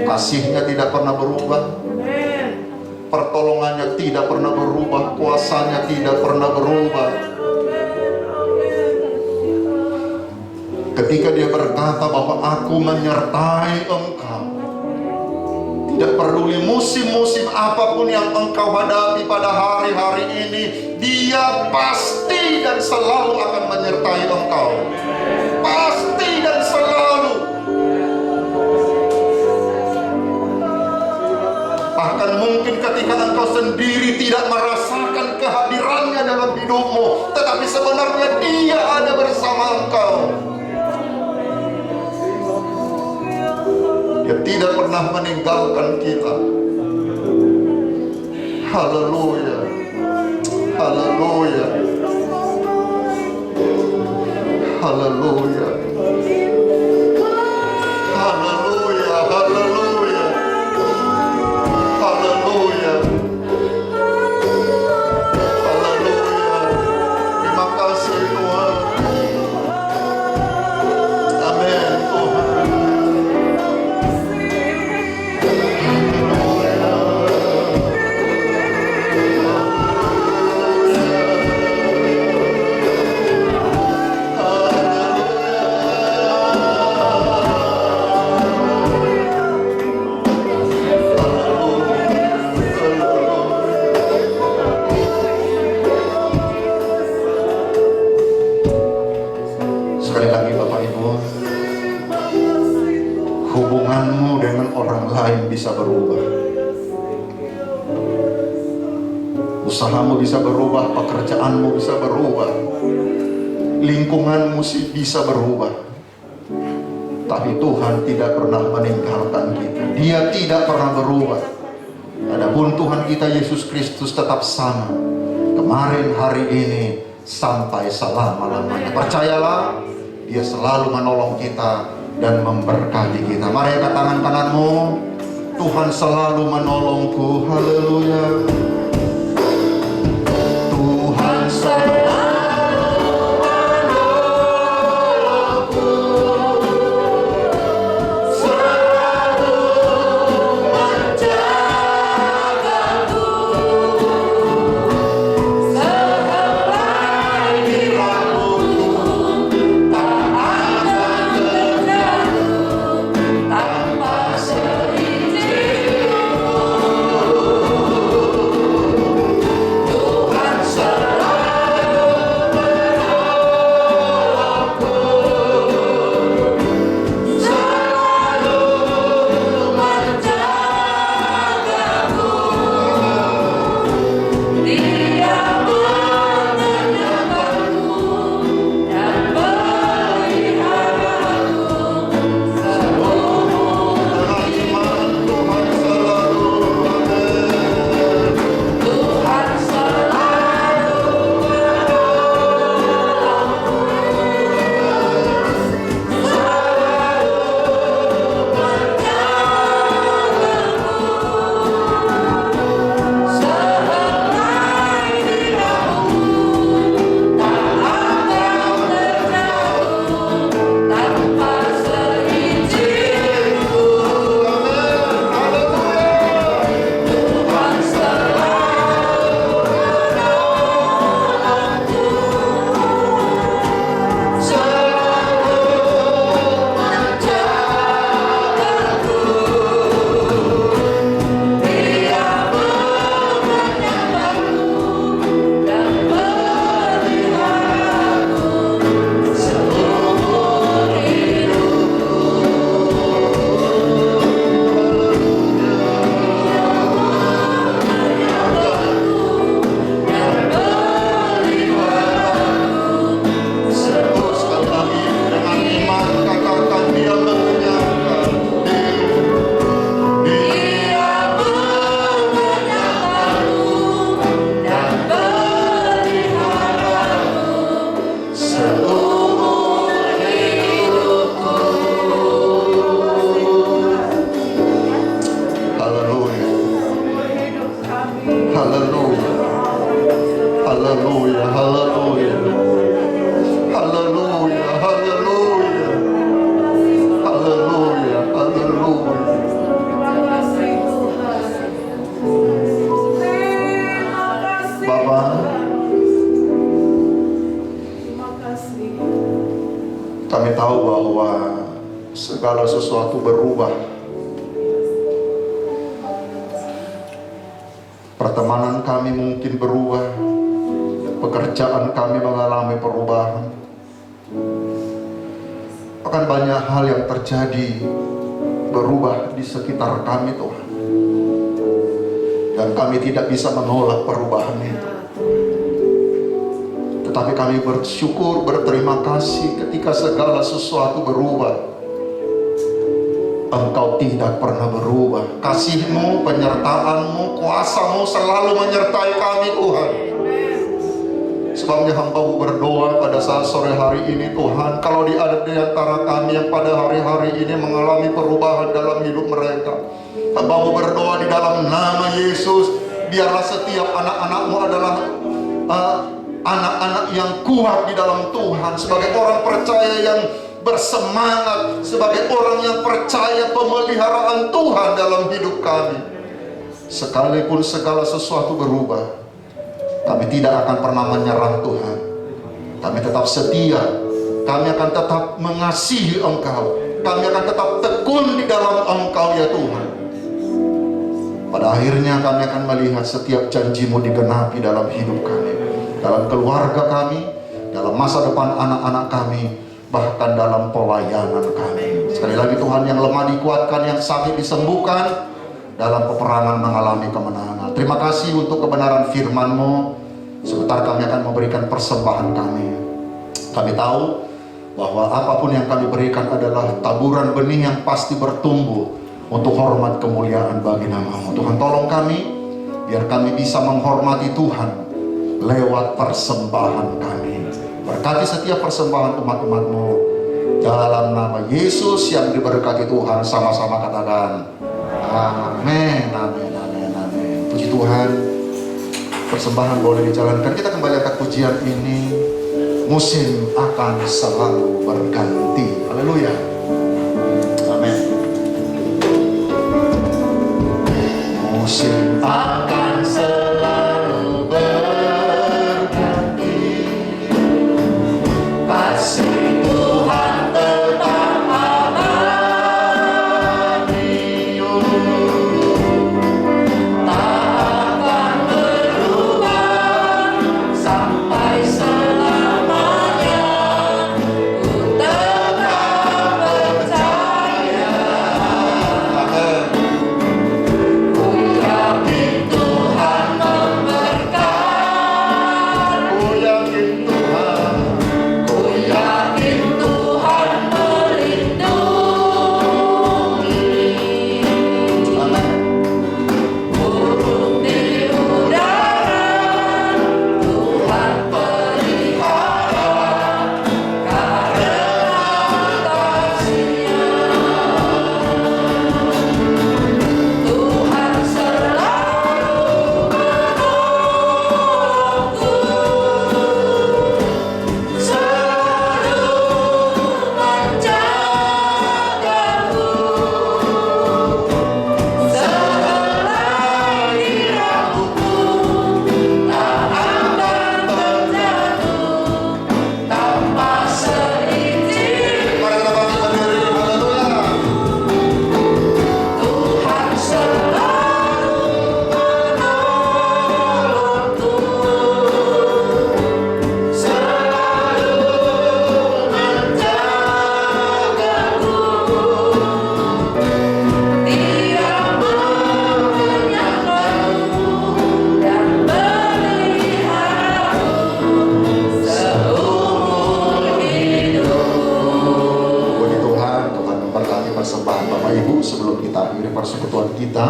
Kasihnya tidak pernah berubah. Pertolongannya tidak pernah berubah. Kuasanya tidak pernah berubah. Ketika dia berkata bahwa aku menyertai engkau, tidak peduli musim-musim apapun yang engkau hadapi pada hari-hari ini, dia pasti dan selalu akan menyertai engkau. Pasti dan selalu. Bahkan mungkin ketika engkau sendiri tidak merasakan kehadirannya dalam hidupmu, tetapi sebenarnya dia ada bersama engkau. Dia tidak pernah meninggalkan kita. Haleluya. Haleluya. Haleluya. Haleluya. Haleluya. Haleluya. Haleluya. Terima kasih Tuhan. Amin Tuhan. Sekali lagi Bapak Ibu, hubunganmu dengan orang lain bisa berubah. Usahamu bisa berubah, pekerjaanmu bisa berubah, lingkunganmu bisa berubah. Tapi Tuhan tidak pernah meninggalkan kita. Dia tidak pernah berubah. Adapun Tuhan kita Yesus Kristus tetap sama, kemarin, hari ini, sampai selama-lamanya. Percayalah, Dia selalu menolong kita dan memberkati kita. Mari angkat tangan kananmu. Tuhan selalu menolongku. Haleluya. Tuhan selalu Tuhan bahwa segala sesuatu berubah. Pertemanan kami mungkin berubah, pekerjaan kami mengalami perubahan. Akan banyak hal yang terjadi berubah di sekitar kami, Tuhan. Dan kami tidak bisa menolak perubahan itu. Tetapi kami bersyukur, berterima kasih ketika segala sesuatu berubah. Engkau tidak pernah berubah. Kasih-Mu, penyertaan-Mu, kuasa-Mu selalu menyertai kami, Tuhan. Sebabnya hamba-Mu berdoa pada saat sore hari ini, Tuhan, kalau ada di antara kami yang pada hari-hari ini mengalami perubahan dalam hidup mereka, hamba-Mu berdoa di dalam nama Yesus, biarlah setiap anak-anak-Mu adalah anak-anak yang kuat di dalam Tuhan, sebagai orang percaya yang bersemangat, sebagai orang yang percaya pemeliharaan Tuhan dalam hidup kami. Sekalipun segala sesuatu berubah, kami tidak akan pernah menyerah, Tuhan. Kami tetap setia, kami akan tetap mengasihi Engkau, kami akan tetap tekun di dalam Engkau, ya Tuhan. Pada akhirnya kami akan melihat setiap janji-Mu digenapi dalam hidup kami, dalam keluarga kami, dalam masa depan anak-anak kami, bahkan dalam pelayanan kami. Sekali lagi Tuhan, yang lemah dikuatkan, yang sakit disembuhkan, dalam peperangan mengalami kemenangan. Terima kasih untuk kebenaran firman-Mu. Sebentar kami akan memberikan persembahan kami. Kami tahu bahwa apapun yang kami berikan adalah taburan benih yang pasti bertumbuh untuk hormat kemuliaan bagi nama-Mu. Tuhan, tolong kami, biar kami bisa menghormati Tuhan lewat persembahan kami. Berkati setiap persembahan umat-umat-Mu dalam nama Yesus yang diberkati Tuhan. Sama-sama katakan amin, amin, amin, amin. Puji Tuhan. Persembahan boleh dijalankan. Kita kembali angkat pujian ini. Musim akan selalu berganti. Haleluya. Amin. Musim akan selalu berganti. Kasih Tuhan tetap abadi, tak akan berubah sampai selamanya. Ku tetap percaya. Ku yakin Tuhan memberkati. Ku yakin Tuhan. Ku yakin Tuhan melindungi. Burung di udara Tuhan pelihara karena kasih-Nya. Tuhan selalu menolongku, selalu menjagaku. Sehelai rambutku tak akan terjatuh tanpa seizin. Tuhan selalu menolongku, selalu menjagaku. Dia mengenyangkanmu dan memeliharamu seumur hidup. Puji Tuhan, Tuhan memberkati persembahan Bapak Ibu. Sebelum kita akhiri persekutuan kita,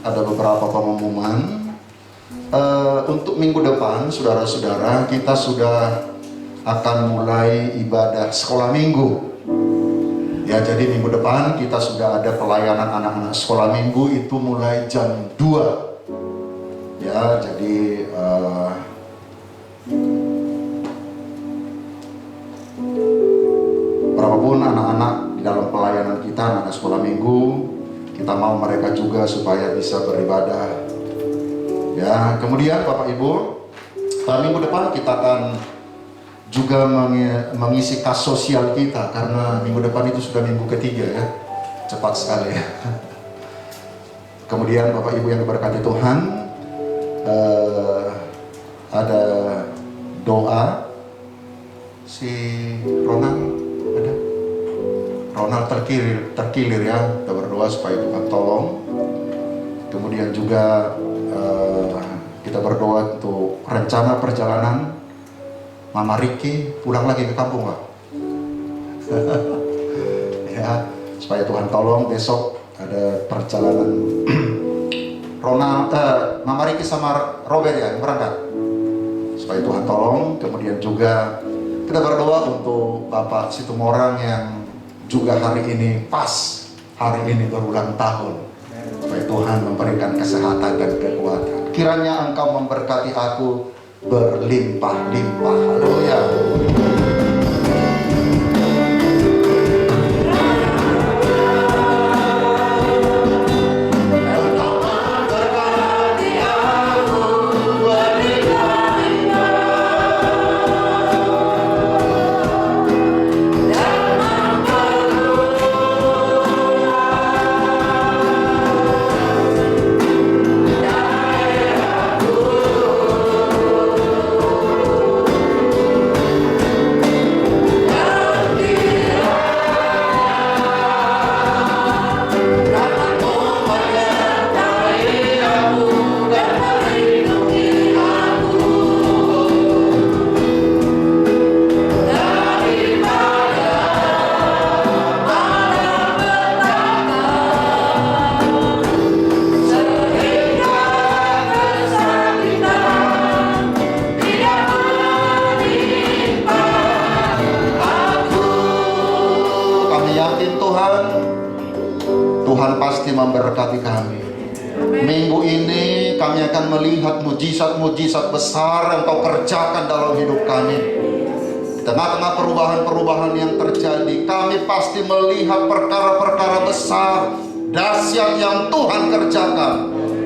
ada beberapa pengumuman. Untuk minggu depan, saudara-saudara, kita sudah akan mulai ibadah sekolah minggu. Ya, jadi minggu depan kita sudah ada pelayanan anak-anak sekolah minggu, itu mulai jam 2. Ya, jadi berapapun anak-anak di dalam pelayanan kita, anak sekolah minggu, kita mau mereka juga supaya bisa beribadah. Ya, kemudian Bapak Ibu, minggu depan kita akan juga mengisi kas sosial kita, karena minggu depan itu sudah minggu ketiga ya, cepat sekali ya. Kemudian Bapak Ibu yang diberkati Tuhan, ada doa si Ronald terkilir ya, kita berdoa supaya Tuhan tolong. Kemudian juga kita berdoa untuk rencana perjalanan Mama Ricky pulang lagi ke kampung Pak. Ya, supaya Tuhan tolong. Besok ada perjalanan Mama Ricky sama Robert ya berangkat, supaya Tuhan tolong. Kemudian juga kita berdoa untuk Bapak Situmorang yang juga hari ini berulang tahun, supaya Tuhan memberikan kesehatan dan kekuatan. Kiranya Engkau memberkati aku berlimpah-limpah. Haleluya. Tuhan pasti memberkati kami. Minggu ini kami akan melihat mujizat-mujizat besar yang Kau kerjakan dalam hidup kami. Di tengah-tengah perubahan-perubahan yang terjadi, kami pasti melihat perkara-perkara besar, dahsyat yang Tuhan kerjakan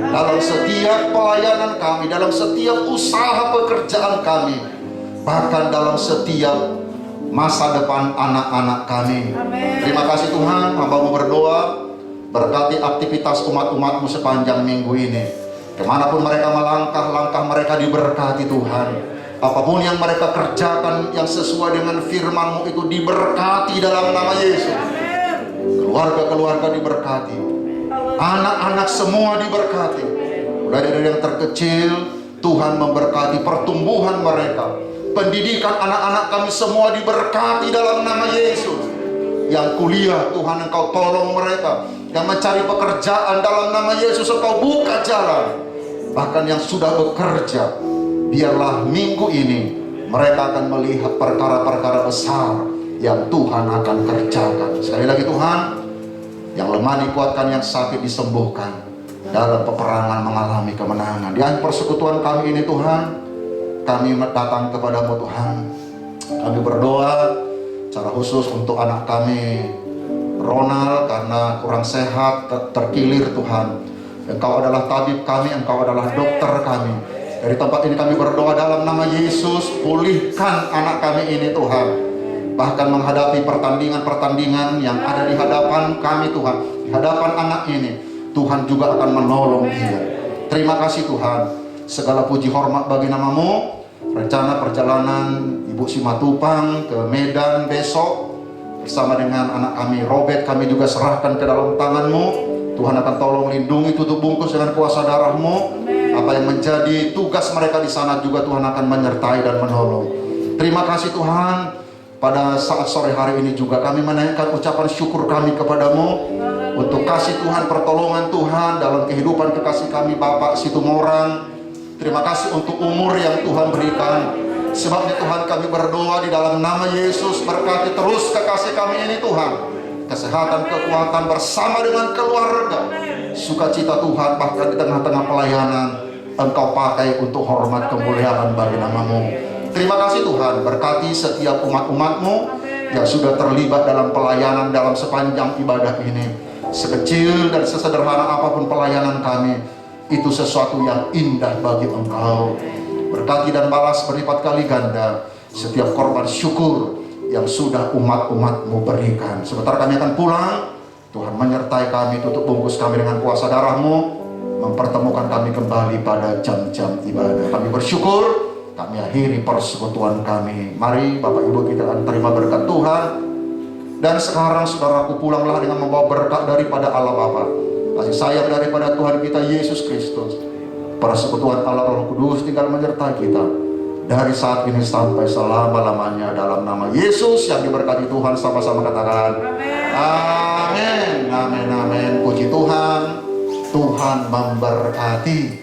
dalam setiap pelayanan kami, dalam setiap usaha pekerjaan kami, bahkan dalam setiap masa depan anak-anak kami. Terima kasih Tuhan, hamba-Mu berdoa, berkati aktivitas umat-umat-Mu sepanjang minggu ini. Kemanapun mereka melangkah, langkah mereka diberkati Tuhan. Apapun yang mereka kerjakan yang sesuai dengan firman-Mu itu diberkati dalam nama Yesus. Keluarga-keluarga diberkati, anak-anak semua diberkati. Mulai dari yang terkecil, Tuhan memberkati pertumbuhan mereka. Pendidikan anak-anak kami semua diberkati dalam nama Yesus. Yang kuliah, Tuhan Engkau tolong mereka. Yang mencari pekerjaan, dalam nama Yesus Engkau buka jalan. Bahkan yang sudah bekerja, biarlah minggu ini mereka akan melihat perkara-perkara besar yang Tuhan akan kerjakan. Sekali lagi Tuhan, yang lemah dikuatkan, yang sakit disembuhkan, dalam peperangan mengalami kemenangan. Di akhir persekutuan kami ini Tuhan, kami datang kepadamu Tuhan. Kami berdoa secara khusus untuk anak kami Ronald, karena kurang sehat, terkilir Tuhan. Engkau adalah tabib kami, Engkau adalah dokter kami. Dari tempat ini kami berdoa dalam nama Yesus, pulihkan anak kami ini Tuhan. Bahkan menghadapi pertandingan-pertandingan yang ada di hadapan kami Tuhan, di hadapan anak ini, Tuhan juga akan menolong dia. Terima kasih Tuhan. Segala puji hormat bagi nama-Mu. Rencana perjalanan Ibu Simatupang ke Medan besok bersama dengan anak kami Robert, kami juga serahkan ke dalam tangan-Mu. Tuhan akan tolong lindungi, tutup bungkus dengan kuasa darah-Mu. Apa yang menjadi tugas mereka di sana juga Tuhan akan menyertai dan menolong. Terima kasih Tuhan. Pada saat sore hari ini juga kami menaikkan ucapan syukur kami kepadamu untuk kasih Tuhan, pertolongan Tuhan dalam kehidupan kekasih kami Bapak Situmorang. Terima kasih untuk umur yang Tuhan berikan. Sebabnya Tuhan kami berdoa di dalam nama Yesus, berkati terus kekasih kami ini Tuhan. Kesehatan, kekuatan bersama dengan keluarga. Sukacita Tuhan, bahkan di tengah-tengah pelayanan Engkau pakai untuk hormat kemuliaan bagi nama-Mu. Terima kasih Tuhan, berkati setiap umat-umat-Mu yang sudah terlibat dalam pelayanan dalam sepanjang ibadah ini. Sekecil dan sesederhana apapun pelayanan kami, itu sesuatu yang indah bagi Engkau. Berkati dan balas berlipat kali ganda setiap korban syukur yang sudah umat-umat-Mu berikan. Sebentar kami akan pulang, Tuhan menyertai kami, tutup bungkus kami dengan kuasa darah-Mu, mempertemukan kami kembali pada jam-jam ibadah. Kami bersyukur, kami akhiri persekutuan kami. Mari Bapak Ibu kita akan terima berkat Tuhan. Dan sekarang saudaraku, pulanglah dengan membawa berkat daripada Allah Bapa, kasih sayang daripada Tuhan kita Yesus Kristus, persekutuan Allah Roh Kudus tinggal menyertai kita dari saat ini sampai selama-lamanya. Dalam nama Yesus yang diberkati Tuhan, sama-sama katakan amin. Amin, amin. Puji Tuhan. Tuhan memberkati.